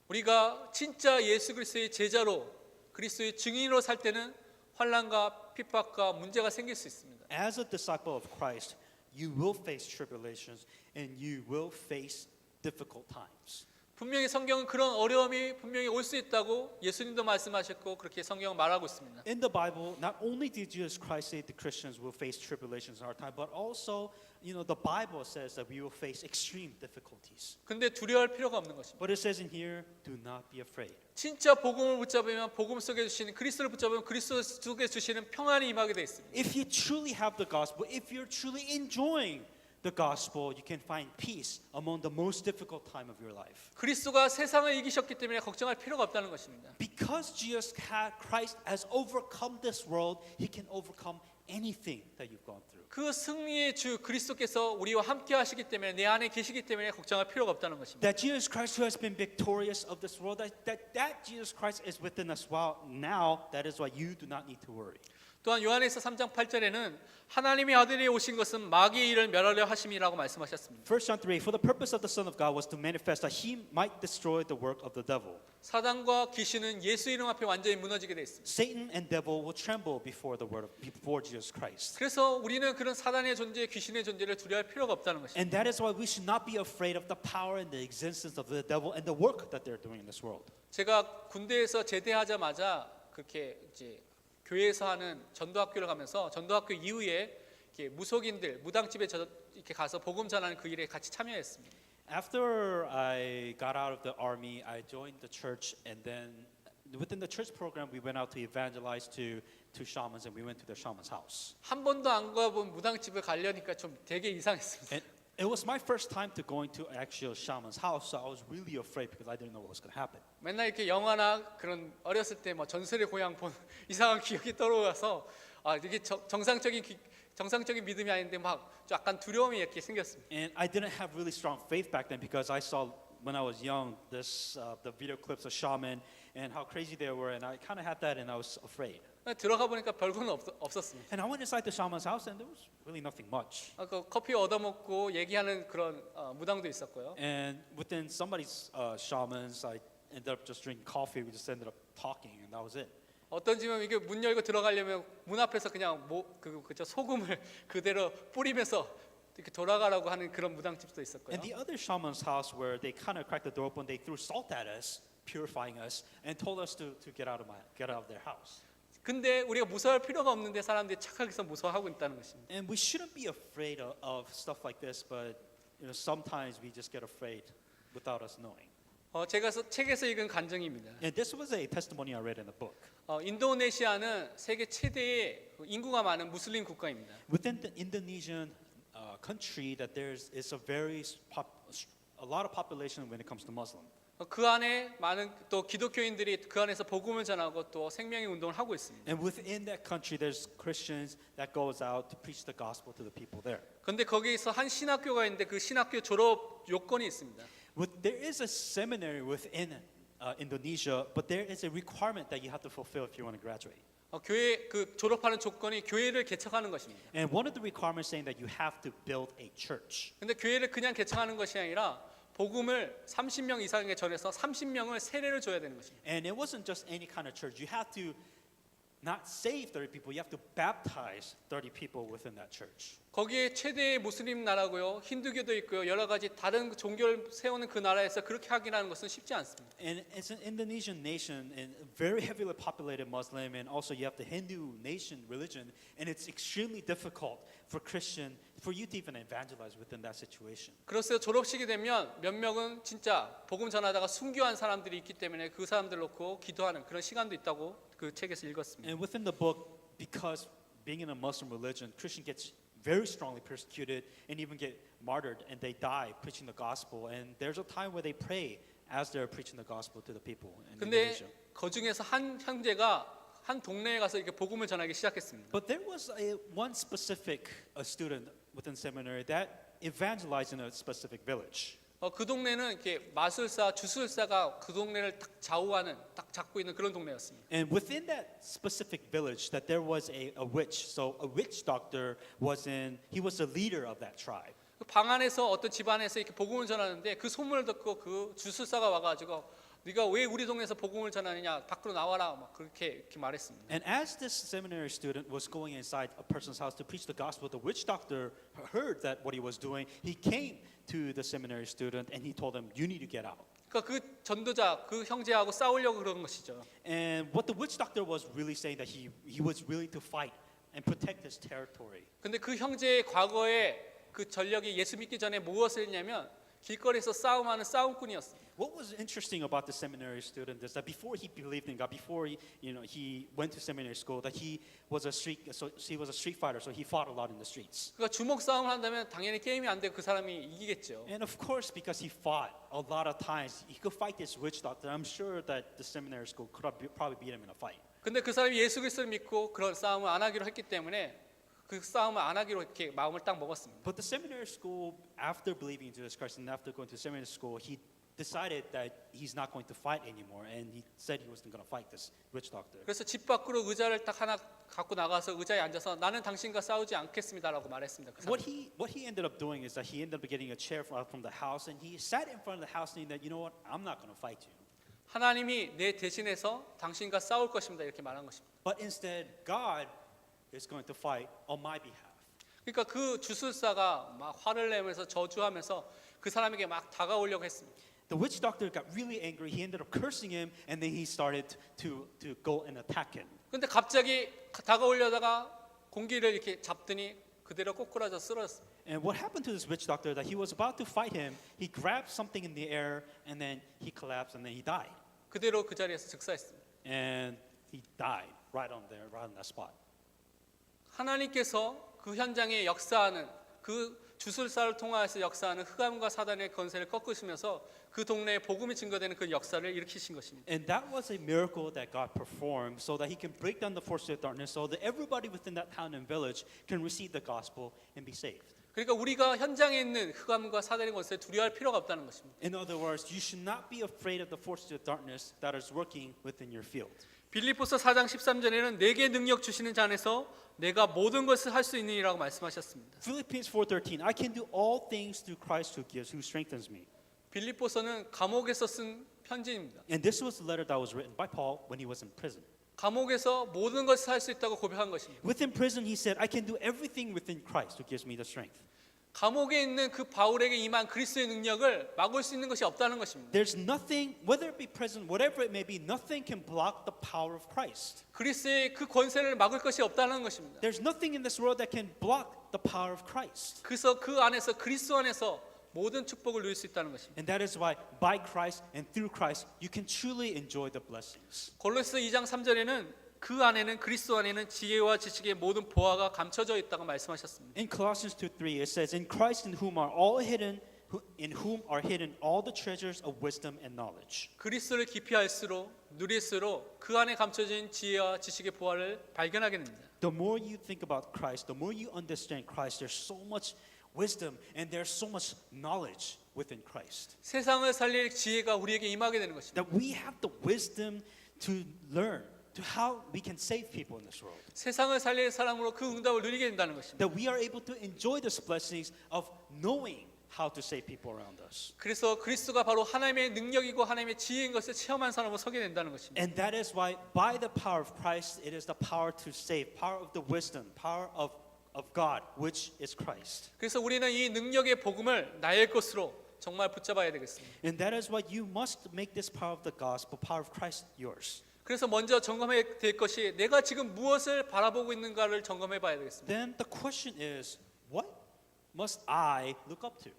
우리가 진짜 예수 그리스도의 제자로 그리스도의 증인으로 살 때는 환난과 핍박과 문제가 생길 수 있습니다. As a disciple of Christ, you will face tribulations and you will face difficult times. 분명히 성경은 그런 어려움이 분명히 올 수 있다고 예수님도 말씀하셨고 그렇게 성경은 말하고 있습니다. In the Bible, not only did Jesus Christ say the Christians will face tribulations in our time, but also, the Bible says that we will face extreme difficulties. 근데 두려워할 필요가 없는 것입니다. But it says in here, do not be afraid. 진짜 복음을 붙잡으면 복음 속에 주시는 그리스도를 붙잡으면 그리스도 속에 주시는 평안이 임하게 되어 있습니다. If you truly have the gospel, if you're truly enjoying the gospel, you can find peace among the most difficult time of your life. 그리스도가 세상을 이기셨기 때문에 걱정할 필요가 없다는 것입니다. Because Christ has overcome this world, he can overcome anything that you've gone through. 그 승리의 주 그리스도께서 우리와 함께 하시기 때문에 내 안에 계시기 때문에 걱정할 필요가 없다는 것입니다. That Jesus Christ who has been victorious of this world, that Jesus Christ is within us now, that is why you do not need to worry. 또한 요한에서 3장 8절에는 하나님의 아들이 오신 것은 마귀의 일을 멸하려 하심이라고 말씀하셨습니다. 1 John 3, for the purpose of the Son of God was to manifest that he might destroy the work of the devil. 사단과 귀신은 예수 이름 앞에 완전히 무너지게 돼 있습니다. Satan and devil will tremble before before Jesus Christ. 그래서 우리는 그런 사단의 존재, 귀신의 존재를 두려워할 필요가 없다는 것입니다. And that is why we should not be afraid of the power and the existence of the devil and the work that they're doing in this world. 제가 군대에서 제대하자마자 그렇게 이제 교회에서 하는 전도학교를 가면서 전도학교 이후에 이렇게 무속인들 무당집에 이렇게 가서 복음 전하는 그 일에 같이 참여했습니다. After I got out of the army, I joined the church, and then within the church program, we went out to evangelize to shamans, and we went to the shaman's house. 한 번도 안 가본 무당집을 가려니까 좀 되게 이상했습니다. And it was my first time to going to actual shaman's house, so I was really afraid because I didn't know what was going to happen. 맨날 이렇게 영화나 그런 어렸을 때 뭐 전설의 고향 본 이상한 기억이 떠올라서 이게 정상적인 믿음이 아닌데 막 약간 두려움이 이렇게 생겼습니다. And I didn't have really strong faith back then because I saw when I was young the video clips of shaman and how crazy they were, and I kind of had that, and I was afraid. 들어가 보니까 별거는 없었습니다. And I went inside the shaman's house, and there was really nothing much. 그 커피 얻어 먹고 얘기하는 그런 무당도 있었고요. And within somebody's shamans, I ended up just drinking coffee. We just ended up talking, and that was it. 어떤 집은 이게 문 열고 들어가려면 문 앞에서 그냥 그저 소금을 그대로 뿌리면서 이렇게 돌아가라고 하는 그런 무당집도 있었고요. And the other shaman's house, where they kind of cracked the door open, they threw salt at us, purifying us, and told us to get out of their house. 근데 우리가 무서워할 필요가 없는데 사람들이 착각해서 무서워하고 있다는 것입니다. And we shouldn't be afraid of stuff like this, but sometimes we just get afraid without us knowing. 제가 책에서 읽은 간증입니다. And this was a testimony I read in a book. 인도네시아는 세계 최대의 인구가 많은 무슬림 국가입니다. Within the Indonesian country, that is a lot of population when it comes to Muslim. 그 안에 많은 또 기독교인들이 그 안에서 복음을 전하고 또 생명의 운동을 하고 있습니다. And within that country, there's Christians that goes out to preach the gospel to the people there. 그런데 거기서 한 신학교가 있는데 그 신학교 졸업 요건이 있습니다. There is a seminary within Indonesia, but there is a requirement that you have to fulfill if you want to graduate. 교회 그 졸업하는 조건이 교회를 개척하는 것입니다. And one of the requirements saying that you have to build a church. 근데 교회를 그냥 개척하는 것이 아니라 복음을 30명 이상에게 전해서 30명을 세례를 줘야 되는 것입니다. And it wasn't just any kind of church. You have to not save 30 people. You have to baptize 30 people within that church. 거기에 최대의 무슬림 나라고요, 힌두교도 있고요, 여러 가지 다른 종교를 세우는 그 나라에서 그렇게 하기라는 것은 쉽지 않습니다. And it's an Indonesian nation and very heavily populated Muslim, and also you have the Hindu nation religion, and it's extremely difficult for you to even evangelize within that situation. 그래서 졸업식이 되면 몇 명은 진짜 복음 전하다가 순교한 사람들이 있기 때문에 그 사람들 놓고 기도하는 그런 시간도 있다고 그 책에서 읽었습니다. And within the book, because being in a Muslim religion, Christian gets very strongly persecuted and even get martyred, and they die preaching the gospel. And there's a time where they pray as they're preaching the gospel to the people in 근데 Indonesia. 그 중에서 한 형제가 한 동네에 가서 이렇게 복음을 전하기 시작했습니다. But there was one specific student within seminary that evangelized in a specific village. 그 동네는 이렇게 마술사, 주술사가 그 동네를 딱 좌우하는, 딱 잡고 있는 그런 동네였습니다. And within that specific village, that there was a witch. So a witch doctor he was the leader of that tribe. 방 안에서 어떤 집안에서 이렇게 복음을 전하는데 그 소문을 듣고 그 주술사가 와가지고 네가 왜 우리 동네에서 복음을 전하느냐? 밖으로 나와라. 막 이렇게 말했습니다. And as this seminary student was going inside a person's house to preach the gospel, the witch doctor heard that what he was doing. He came to the seminary student and he told him, "You need to get out." 그러니까 그 전도자, 그 형제하고 싸우려고 그런 것이죠. And what the witch doctor was really saying that he was willing to fight and protect his territory. 근데 그 형제의 과거에 그 전력이 예수 믿기 전에 무엇을 했냐면 길거리에서 싸움하는 싸움꾼이었어요. What was interesting about the seminary student is that before he believed in God, before he went to seminary school, that he was a street fighter, so he fought a lot in the streets. 그러니까 주먹 싸움을 한다면 당연히 게임이 안 되고 그 사람이 이기겠죠. And of course, because he fought a lot of times, he could fight this witch doctor. I'm sure that the seminary school could have probably beat him in a fight. 근데 그 사람이 예수 그리스도를 믿고 그런 싸움을 안 하기로 했기 때문에 그 싸움을 안 하기로 이렇게 마음을 딱 먹었습니다. But the seminary school, after believing in Jesus Christ and after going to seminary school, he decided that he's not going to fight anymore, and he said he wasn't going to fight this witch doctor. 그래서 집 밖으로 의자를 딱 하나 갖고 나가서 의자에 앉아서 나는 당신과 싸우지 않겠습니다라고 말했습니다. 그 사람. What he ended up doing is that he ended up getting a chair from the house, and he sat in front of the house saying that, you know what, I'm not going to fight you. 하나님이 내 대신해서 당신과 싸울 것입니다. 이렇게 말한 것입니다. But instead, God is going to fight on my behalf. 그러니까 그 주술사가 막 화를 내면서 저주하면서 그 사람에게 막 다가오려고 했습니다. The witch doctor got really angry. He ended up cursing him, and then he started to go and attack him. 근데 갑자기 다가오려다가 공기를 이렇게 잡더니 그대로 꼬꾸라져 쓰러졌습니다. And what happened to this witch doctor that he was about to fight him, he grabbed something in the air, and then he collapsed, and then he died. 그대로 그 자리에서 즉사했습니다. And he died right on there, right on that spot. 하나님께서 그 현장에 역사하는 그 주술사를 통하여서 역사하는 흑암과 사단의 권세를 꺾으시면서 그 동네에 복음이 증거되는 그 역사를 일으키신 것입니다. And that was a miracle that God performed so that he can break down the forces of darkness so that everybody within that town and village can receive the gospel and be saved. 그러니까 우리가 현장에 있는 흑암과 사단의 권세에 두려워할 필요가 없다는 것입니다. In other words, you should not be afraid of the forces of darkness that is working within your field. 빌립보서 4장 13절에는 내게 능력 주시는 자 안에서 내가 모든 것을 할 수 있느니라고 말씀하셨습니다. Philippians 4:13, I can do all things through Christ who strengthens me. 빌립보서는 감옥에서 쓴 편지입니다. And this was the letter that was written by Paul when he was in prison. 감옥에서 모든 것을 할 수 있다고 고백한 것입니다. Within prison, he said, I can do everything within Christ who gives me the strength. 감옥에 있는 그 바울에게 임한 그리스도의 능력을 막을 수 있는 것이 없다는 것입니다. There's nothing, whether it be prison, whatever it may be, nothing can block the power of Christ. 그리스도의 그 권세를 막을 것이 없다는 것입니다. There's nothing in this world that can block the power of Christ. 그래서 그 안에서 그리스도 안에서 모든 축복을 누릴 수 있다는 것입니다. And that is why by Christ and through Christ you can truly enjoy the blessings. 골로새 2장 3절에는 그 안에는 그리스도 안에는 지혜와 지식의 모든 보화가 감춰져 있다고 말씀하셨습니다. In Colossians 2:3 it says, In Christ in whom are hidden all the treasures of wisdom and knowledge. 그리스도를 깊이 알수록 누릴수록 그 안에 감춰진 지혜와 지식의 보화를 발견하게 됩니다. The more you think about Christ, the more you understand Christ, there's so much wisdom and there's so much knowledge within Christ. 세상을 살릴 지혜가 우리에게 임하게 되는 것입니다. That we have the wisdom to learn to how we can save people in this world. 세상을 살릴 사람으로 그 응답을 누리게 된다는 것입니다. That we are able to enjoy these blessings of knowing how to save people around us. 그래서 그리스도가 바로 하나님의 능력이고 하나님의 지혜인 것을 체험한 사람으로 서게 된다는 것입니다. And that is why by the power of Christ it is the power to save, power of the wisdom, power of God, which is Christ. 그래서 우리는 이 능력의 복음을 나의 것으로 정말 붙잡아야 되겠습니다. And that is why you must make this power of the gospel, power of Christ yours. 그래서 먼저 점검해야 될 것이 내가 지금 무엇을 바라보고 있는가를 점검해 봐야 되겠습니다. Then the question is, what must I look up to?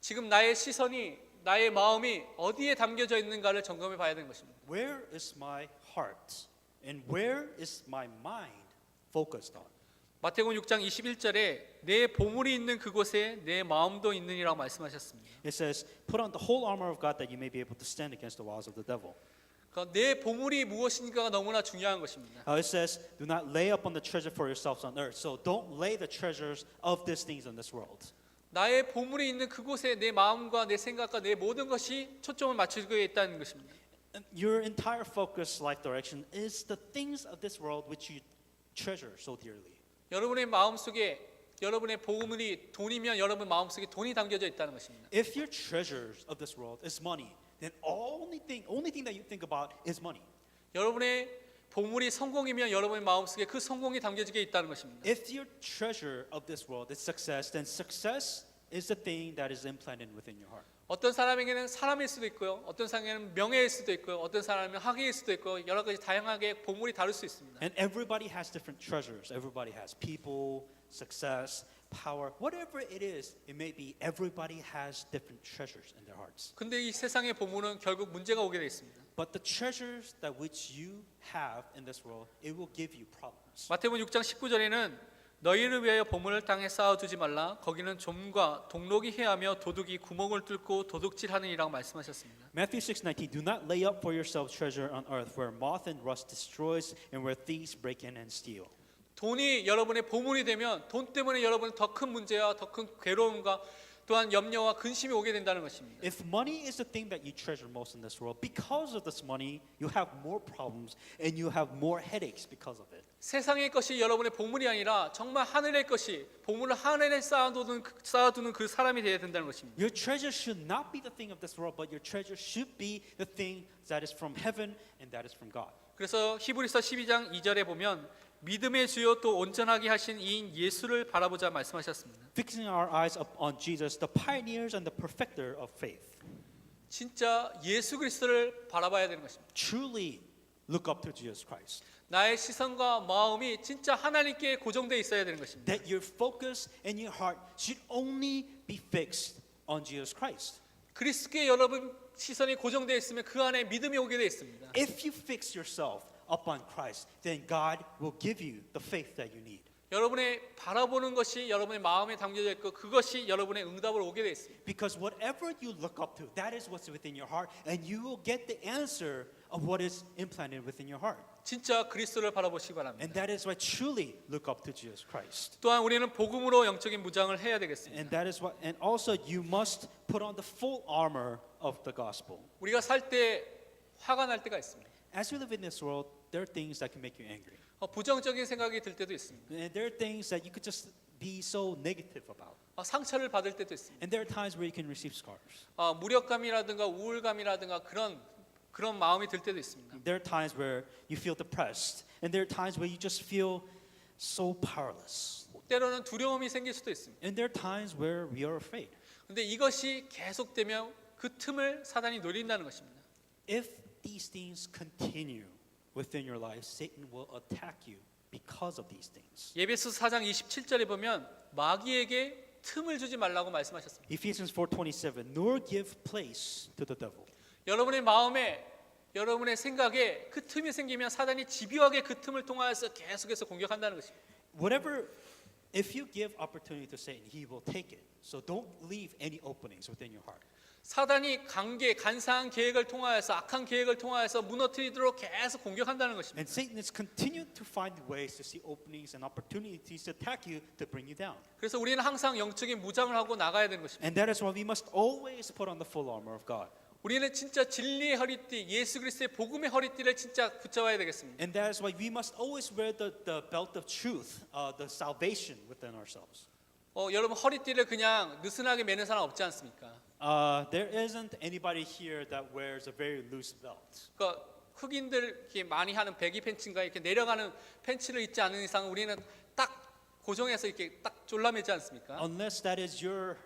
지금 나의 시선이 나의 마음이 어디에 담겨져 있는가를 점검해 봐야 되는 것입니다. Where is my heart? And where is my mind focused on? 마태복음 6장 21절에 내 보물이 있는 그곳에 내 마음도 있느니라고 말씀하셨습니다. It says, put on the whole armor of God that you may be able to stand against the wiles of the devil. 그러니까 내 보물이 무엇인가가 너무나 중요한 것입니다. It says, do not lay up on the treasure for yourselves on earth. So don't lay the treasures of these things in this world. 나의 보물이 있는 그곳에 내 마음과 내 생각과 내 모든 것이 초점을 맞추고 있다는 것입니다. And your entire focus, life direction, is the things of this world which you treasure so dearly. 여러분의 마음속에 여러분의 보물이 돈이면 여러분 마음속에 돈이 담겨져 있다는 것입니다. If your treasures of this world is money, then only thing that you think about is money. 여러분의 보물이 성공이면 여러분의 마음속에 그 성공이 담겨지게 있다는 것입니다. If your treasure of this world is success, then success is the thing that is implanted within your heart. 어떤 사람에게는 사람일 수도 있고요. 어떤 사람에게는 명예일 수도 있고요. 어떤 사람은 학위일 수도 있고 여러 가지 다양하게 보물이 다를 수 있습니다. And everybody has different treasures. Everybody has people, success, power, whatever it is, it may be. Everybody has different treasures in their hearts. 근데 이 세상의 보물은 결국 문제가 오게 돼 있습니다. But the treasures that which you have in this world, it will give you problems. 마태복음 6장 19절에는 너희를 위하여 보물을 땅에 쌓아두지 말라. 거기는 좀과 동록이 해하며 도둑이 구멍을 뚫고 도둑질하느니라고 말씀하셨습니다. Matthew 6:19, do not lay up for yourselves treasure on earth where moth and rust destroys and where thieves break in and steal. 돈이 여러분의 보물이 되면 돈 때문에 여러분은 더 큰 문제와 더 큰 괴로움과 또한 염려와 근심이 오게 된다는 것입니다. If money is the thing that you treasure most in this world, because of this money, you have more problems and you have more headaches because of it. 세상의 것이 여러분의 보물이 아니라 정말 하늘의 것이 보물을 하늘에 쌓아두는 그 사람이 되어야 된다는 것입니다. Your treasure should not be the thing of this world, but your treasure should be the thing that is from heaven and that is from God. 그래서 히브리서 12장 2절에 보면 믿음의 주요 또 온전하게 하신 이인 예수를 바라보자 말씀하셨습니다. Fixing our eyes up on Jesus, the pioneers and the perfecter of faith. 진짜 예수 그리스도를 바라봐야 되는 것입니다. Truly look up to Jesus Christ. 나의 시선과 마음이 진짜 하나님께 고정되어 있어야 되는 것입니다. That your focus and your heart should only be fixed on Jesus Christ. 그리스도께 여러분 시선이 고정되어 있으면 그 안에 믿음이 오게 되어 있습니다. If you fix yourself upon Christ, then God will give you the faith that you need. 여러분의 바라보는 것이 여러분의 마음에 담겨져 있고 그것이 여러분의 응답을 오게 되어 있습니다. Because whatever you look up to, that is what's within your heart, and you will get the answer of what is implanted within your heart. 진짜 그리스도를 바라보시기 바랍니다. And that is why truly look up to Jesus Christ. 또한 우리는 복음으로 영적인 무장을 해야 되겠습니다. And that is what, and also you must put on the full armor of the gospel. 우리가 살 때 화가 날 때가 있습니다. As we live in this world, there are things that can make you angry. 부정적인 생각이 들 때도 있습니다. And there are things that you could just be so negative about. 상처를 받을 때도 있습니다. And there are times where you can receive scars. 무력감이라든가 우울감이라든가 그런 마음이 들 때도 있습니다. There are times where you feel depressed. And there are times where you just feel so powerless. 때로는 두려움이 생길 수도 있습니다. And there are times where we are afraid. 근데 이것이 계속되면 그 틈을 사단이 노린다는 것입니다. If these things continue within your life, Satan will attack you because of these things. 예배서 4장 27절에 보면 마귀에게 틈을 주지 말라고 말씀하셨습니다. Ephesians 4:27, nor give place to the devil. 여러분의 마음에 여러분의 생각에 그 틈이 생기면 사단이 집요하게 그 틈을 통하여서 계속해서 공격한다는 것입니다. Whatever, if you give opportunity to Satan, he will take it. So don't leave any openings within your heart. 사단이 간사한 계획을 통하여서 악한 계획을 통하여서 무너뜨리도록 계속 공격한다는 것입니다. And Satan is continuing to find ways to see openings and opportunities to attack you to bring you down. 그래서 우리는 항상 영적인 무장을 하고 나가야 되는 것입니다. And that is why we must always put on the full armor of God. 우리는 진짜 진리의 허리띠, 예수 그리스도의 복음의 허리띠를 진짜 붙잡아야 되겠습니다. And that is why we must always wear the belt of truth, the salvation within ourselves. 여러분 허리띠를 그냥 느슨하게 매는 사람 없지 않습니까? There isn't anybody here that wears a very loose belt. 그러니까 흑인들 이렇게 많이 하는 배기 팬츠인가 이렇게 내려가는 팬츠를 입지 않는 이상 우리는 딱 고정해서 이렇게 딱 졸라매지 않습니까? Unless that is your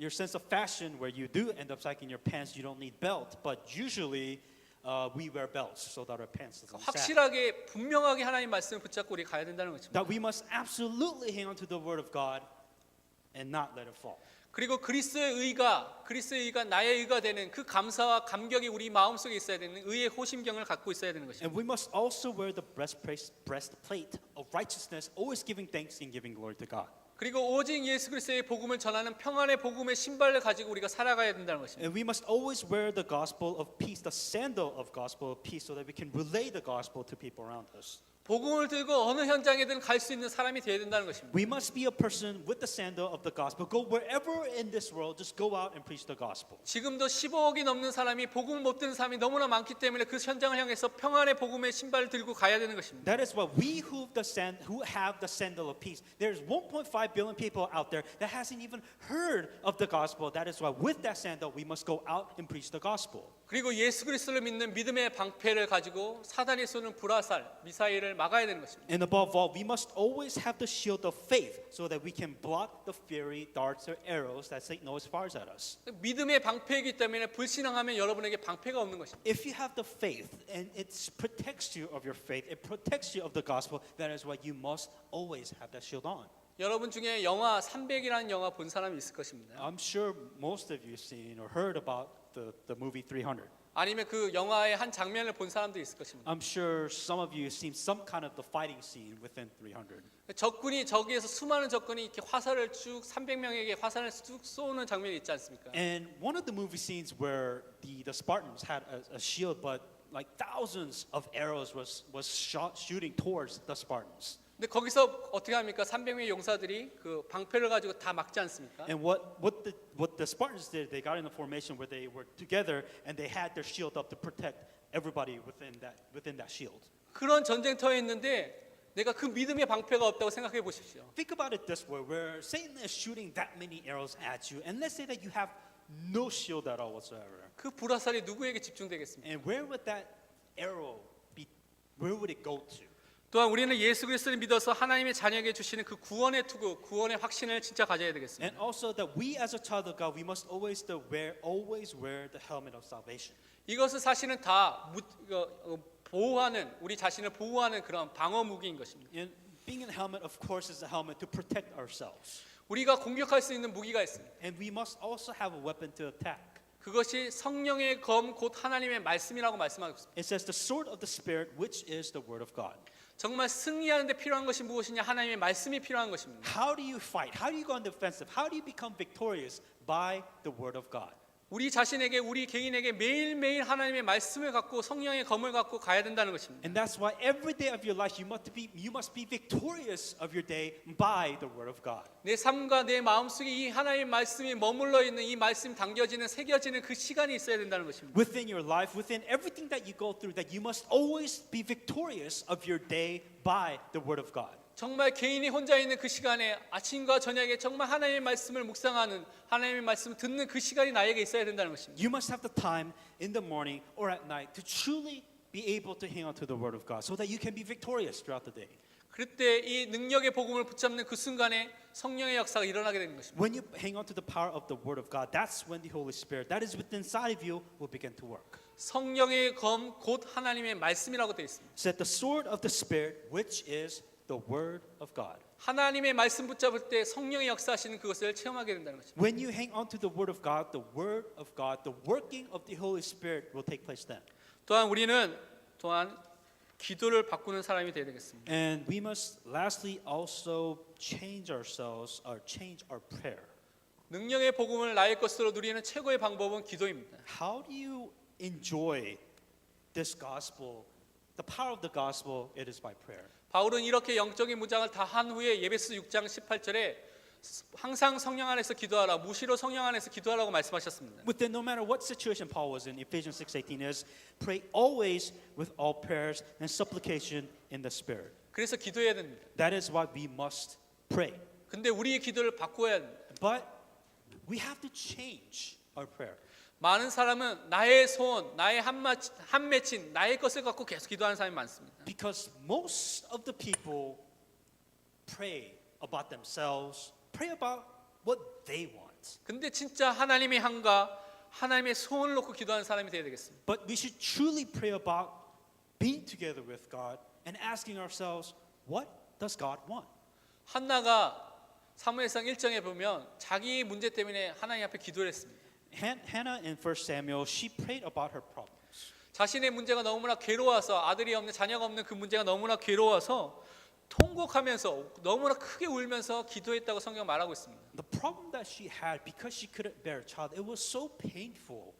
sense of fashion where you do end up cycling your pants, you don't need belt. But usually we wear belts so that our pants doesn't sag. 확실하게 분명하게 하나님 말씀을 붙잡고 우리 가야 된다는 것입니다. That we must absolutely hang on to the word of God and not let it fall. 그리고 그리스도의 의가 나의 의가 되는 그 감사와 감격이 우리 마음속에 있어야 되는 의의 호심경을 갖고 있어야 되는 것입니다. And we must also wear the breastplate of righteousness, always giving thanks and giving glory to God. 그리고 오직 예수 그리스도의 복음을 전하는 평안의 복음의 신발을 가지고 우리가 살아가야 된다는 것입니다. And we must always wear the gospel of peace, the sandal of gospel of peace, so that we can relay the gospel to people around us. 복음을 들고 어느 현장에든 갈 수 있는 사람이 되어야 된다는 것입니다. We must be a person with the sandal of the gospel. Go wherever in this world, just go out and preach the gospel. 지금도 15억이 넘는 사람이 복음을 못 듣는 사람이 너무나 많기 때문에 그 현장을 향해서 평안의 복음의 신발을 들고 가야 되는 것입니다. That is why we who have the sandal of peace. There's 1.5 billion people out there that hasn't even heard of the gospel. That is why with that sandal we must go out and preach the gospel. 그리고 예수 그리스도를 믿는 믿음의 방패를 가지고 사단이 쏘는 불화살, 미사일을 막아야 되는 것입니다. And above all, we must always have the shield of faith so that we can block the fiery darts or arrows that Satan always fires at us. 믿음의 방패이기 때문에 불신앙하면 여러분에게 방패가 없는 것입니다. If you have the faith and it protects you of your faith, it protects you of the gospel, that is why you must always have that shield on. 여러분 중에 영화 300이라는 영화 본 사람이 있을 것입니다. I'm sure most of you seen or heard about the movie 300. 아니면 그 영화의 한 장면을 본 사람도 있을 것입니다. I'm sure some of you have seen some kind of the fighting scene within 300. 적군이 저기에서 수많은 적군이 이렇게 화살을 쭉 300명에게 화살을 쭉 쏘는 장면이 있지 않습니까? And one of the movie scenes where the Spartans had a shield, but like thousands of arrows was shooting towards the Spartans. 근데 거기서 어떻게 합니까? 300명의 용사들이 그 방패를 가지고 다 막지 않습니까? And what the Spartans did, they got in a formation where they were together and they had their shield up to protect everybody within that shield. 그런 전쟁터에 있는데 내가 그 믿음의 방패가 없다고 생각해 보십시오. Think about it this way, where Satan is shooting that many arrows at you, and let's say that you have no shield at all whatsoever. 그 불화살이 누구에게 집중되겠습니까? And where would that arrow be? Where would it go to? 또한 우리는 예수 그리스도를 믿어서 하나님의 자녀에게 주시는 그 구원의 투구, 구원의 확신을 진짜 가져야 되겠습니다. And also that we as a child of God, we must always wear the helmet of salvation. 이것은 사실은 다 보호하는 우리 자신을 보호하는 그런 방어 무기인 것입니다. And being in a helmet, of course, is a helmet to protect ourselves. 우리가 공격할 수 있는 무기가 있습니다. And we must also have a weapon to attack. 그것이 성령의 검 곧 하나님의 말씀이라고 말씀하고 있습니다. It says the sword of the Spirit, which is the word of God. 정말 승리하는 데 필요한 것이 무엇이냐? 하나님의 말씀이 필요한 것입니다. How do you fight? How do you go on the offensive? How do you become victorious? By the word of God. 우리 자신에게 우리 개인에게 매일매일 하나님의 말씀을 갖고 성령의 검을 갖고 가야 된다는 것입니다. And that's why every day of your life you must be victorious of your day by the word of God. 내 삶과 내 마음속에 이 하나님의 말씀이 머물러 있는 이 말씀 당겨지는 새겨지는 그 시간이 있어야 된다는 것입니다. Within your life, within everything that you go through, that you must always be victorious of your day by the word of God. 정말 개인이 혼자 있는 그 시간에 아침과 저녁에 정말 하나님의 말씀을 묵상하는 하나님의 말씀을 듣는 그 시간이 나에게 있어야 된다는 것입니다. You must have the time in the morning or at night to truly be able to hang on to the word of God so that you can be victorious throughout the day. 그때 이 능력의 복음을 붙잡는 그 순간에 성령의 역사가 일어나게 되는 것입니다. When you hang on to the power of the word of God, that's when the Holy Spirit that is within inside of you will begin to work. 성령의 검 곧 하나님의 말씀이라고 되어 있습니다. Said the sword of the Spirit, which is the word of God. 하나님의 말씀 붙잡을 때 성령의 역사하시는 그것을 체험하게 된다는 것입니다. When you hang on to the word of God, the working of the Holy Spirit will take place then. 또한 우리는 기도를 바꾸는 사람이 되어야 되겠습니다. And we must lastly also change ourselves or change our prayer. 능력의 복음을 나의 것으로 누리는 최고의 방법은 기도입니다. How do you enjoy this gospel? The power of the gospel, it is by prayer. 바울은 이렇게 영적인 무장을 다 한 후에 예배서 6장 18절에 항상 성령 안에서 기도하라, 무시로 성령 안에서 기도하라고 말씀하셨습니다. Within no matter what situation Paul was in, Ephesians 6:18 is pray always with all prayers and supplication in the Spirit. 그래서 기도해야 됩니다. That is why we must pray. 근데 우리의 기도를 바꿔야 합니다. But we have to change our prayer. 많은 사람은 나의 소원, 나의 한 맺힌 나의 것을 갖고 계속 기도하는 사람이 많습니다. Because most of the people pray about themselves, pray about what they want. 근데 진짜 하나님의 향과 하나님의 소원을 놓고 기도하는 사람이 되어야 되겠습니다. But we should truly pray about being together with God and asking ourselves, what does God want? 한나가 사무엘상 1장에 보면 자기 문제 때문에 하나님 앞에 기도를 했습니다. Hannah in 1 Samuel, she prayed about her problems. 자신의 문제가 너무나 괴로워서 아들이 없는 자녀가 없는 그 문제가 너무나 괴로워서 통곡하면서 너무나 크게 울면서 기도했다고 성경 말하고 있습니다. The problem that she had because she couldn't bear a child, it was so painful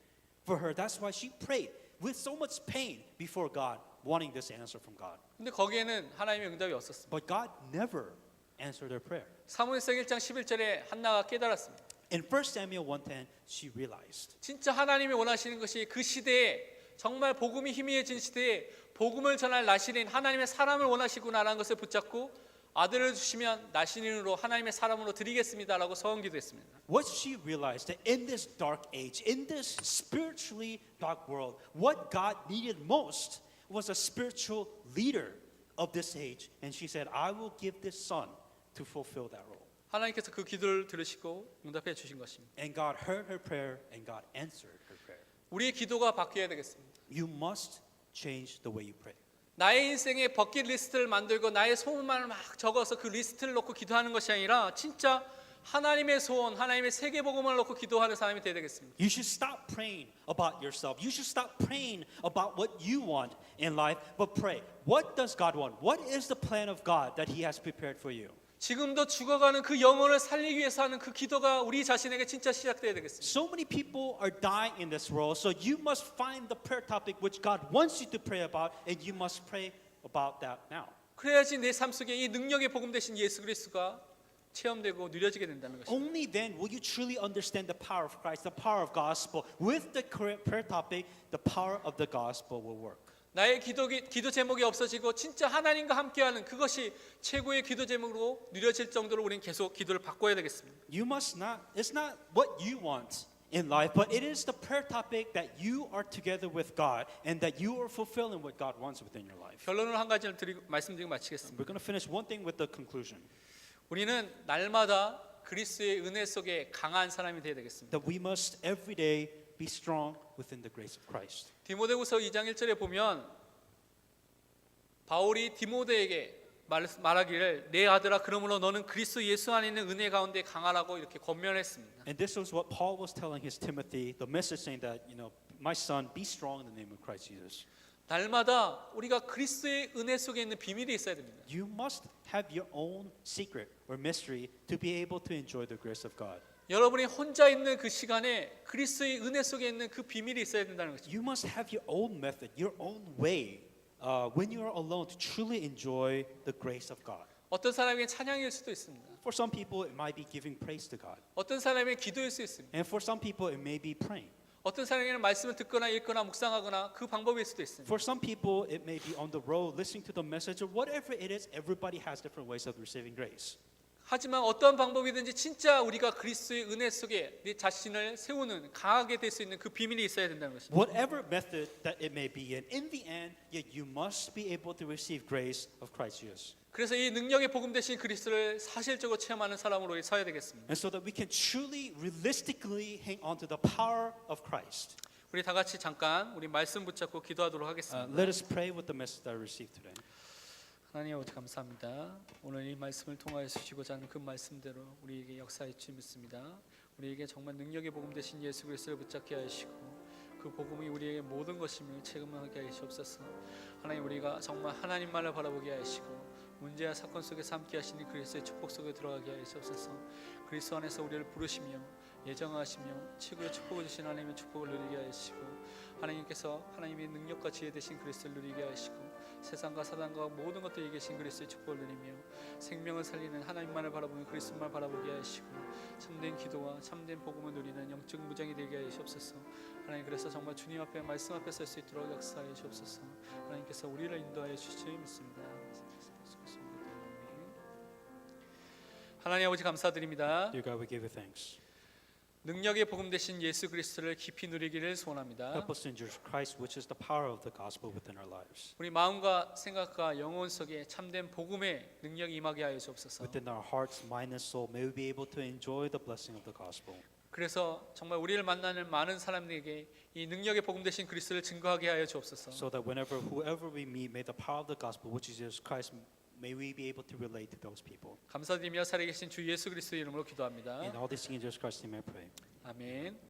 for her. That's why she prayed with so much pain before God wanting this answer from God. 근데 거기에는 하나님의 응답이 없었습니다. But God never answered their prayer. 사무엘상 1장 11절에 한나가 깨달았습니다. In 1 Samuel 1:10, she realized 진짜 하나님이 원하시는 것이 그 시대에 정말 복음이 희미해진 시대에 복음을 전할 나신인 하나님의 사람을 원하시구나라는 것을 붙잡고 아들을 주시면 나신인으로 하나님의 사람으로 드리겠습니다라고 서원기도했습니다. what she realized that in this dark age, in this spiritually dark world, what God needed most was a spiritual leader of this age. And she said, I will give this son to fulfill that role. 하나님께서 그 기도를 들으시고 응답해 주신 것입니다. And God heard her prayer and God answered her prayer. 우리의 기도가 바뀌어야 되겠습니다. You must change the way you pray. 나의 인생의 버킷리스트를 만들고 나의 소원만을 막 적어서 그 리스트를 놓고 기도하는 것이 아니라 진짜 하나님의 소원, 하나님의 세계복음을 놓고 기도하는 사람이 되어야 되겠습니다. You should stop praying about yourself. You should stop praying about what you want in life, but pray. What does God want? What is the plan of God that He has prepared for you? 지금도 죽어가는 그 영혼을 살리기 위해서 하는 그 기도가 우리 자신에게 진짜 시작돼야 되겠습니다. So many people are dying in this world, so you must find the prayer topic which God wants you to pray about, and you must pray about that now. 그래야지 내 삶 속에 이 능력의 복음 되신 예수 그리스도가 체험되고 누려지게 된다는 것입니다. Only then will you truly understand the power of Christ, the power of gospel. With the correct prayer topic, the power of the gospel will work. 나의 기도 제목이 없어지고 진짜 하나님과 함께하는 그것이 최고의 기도 제목으로 누려질 정도로 우리는 계속 기도를 바꿔야 되겠습니다. You must not, it's not what you want in life, but it is the prayer topic that you are together with God and that you are fulfilling what God wants within your life. 결론을 한 가지를 말씀드리고 마치겠습니다. We're going to finish one thing with the conclusion. 우리는 날마다 그리스도의 은혜 속에 강한 사람이 되어야 되겠습니다. That we must every day be strong within the grace of Christ. 디모데후서 2장 1절에 보면 바울이 디모데에게 말하기를 내 아들아 그러므로 너는 그리스도 예수 안에 있는 은혜 가운데 강하라고 이렇게 권면했습니다. And this was what Paul was telling his Timothy, the message saying that, my son, be strong in the name of Christ Jesus. 날마다 우리가 그리스도의 은혜 속에 있는 비밀이 있어야 됩니다. You must have your own secret or mystery to be able to enjoy the grace of God. 여러분이 혼자 있는 그 시간에 그리스도의 은혜 속에 있는 그 비밀이 있어야 된다는 것입니다. You must have your own method, your own way when you are alone to truly enjoy the grace of God. 어떤 사람에게 찬양일 수도 있습니다. For some people, it might be giving praise to God. 어떤 사람에게 기도일 수 있습니다. And for some people, it may be praying. 어떤 사람에게는 말씀을 듣거나 읽거나 묵상하거나 그 방법일 수도 있습니다. For some people, it may be on the road, listening to the message, or whatever it is, everybody has different ways of receiving grace. 하지만 어떤 방법이든지 진짜 우리가 그리스도의 은혜 속에 내 자신을 세우는 강하게 될 수 있는 그 비밀이 있어야 된다는 것입니다. Whatever method that it may be in the end, yet you must be able to receive grace of Christ Jesus. 그래서 이 능력의 복음 되신 그리스도를 사실적으로 체험하는 사람으로 서야 되겠습니다. And so that we can truly, realistically hang on to the power of Christ. 우리 다 같이 잠깐 우리 말씀 붙잡고 기도하도록 하겠습니다. Let us pray with the message that I received today. 하나님 아버지 감사합니다. 오늘 이 말씀을 통하여 주시고자 하는 그 말씀대로 우리에게 역사해 주시 믿습니다. 우리에게 정말 능력의 복음 되신 예수 그리스도를 붙잡게 하시고 그 복음이 우리에게 모든 것임을 체험하게 하시옵소서. 하나님 우리가 정말 하나님만을 바라보게 하시고 문제와 사건 속에서 함께 하시는 그리스도의 축복 속에 들어가게 하시옵소서. 그리스도 안에서 우리를 부르시며 예정하시며 최고의 축복을 주신 하나님의 축복을 누리게 하시고 하나님께서 하나님의 능력과 지혜 되신 그리스도를 누리게 하시고 세상과 사단과 모든 것들이 계신 그리스도의 축복을 누리며 생명을 살리는 하나님만을 바라보는 그리스도만 바라보게 하시고 참된 기도와 참된 복음을 누리는 영적 무장이 되게 하시옵소서. 하나님 그래서 정말 주님 앞에 말씀 앞에 설 수 있도록 역사해 주옵소서. 하나님께서 우리를 인도하여 주시지 믿습니다. 하나님 아버지 감사드립니다. Dear God, we give you thanks. 능력의 복음 되신 예수 그리스도를 깊이 누리기를 소원합니다. Help us to enjoy Christ, which is the power of the gospel within our lives. 우리 마음과 생각과 영혼 속에 참된 복음의 능력이 임하게 하여 주옵소서. Within our hearts, mind, and soul, may we be able to enjoy the blessing of the gospel. 그래서 정말 우리를 만나는 많은 사람들에게 이 능력의 복음 되신 그리스도를 증거하게 하여 주옵소서. So that whoever we meet, may the power of the gospel, which is Jesus Christ, may we be able to relate to those people. 감사드리며 살아계신 주 예수 그리스도의 이름으로 기도합니다. In all these things, in Jesus Christ's name I pray. 아멘.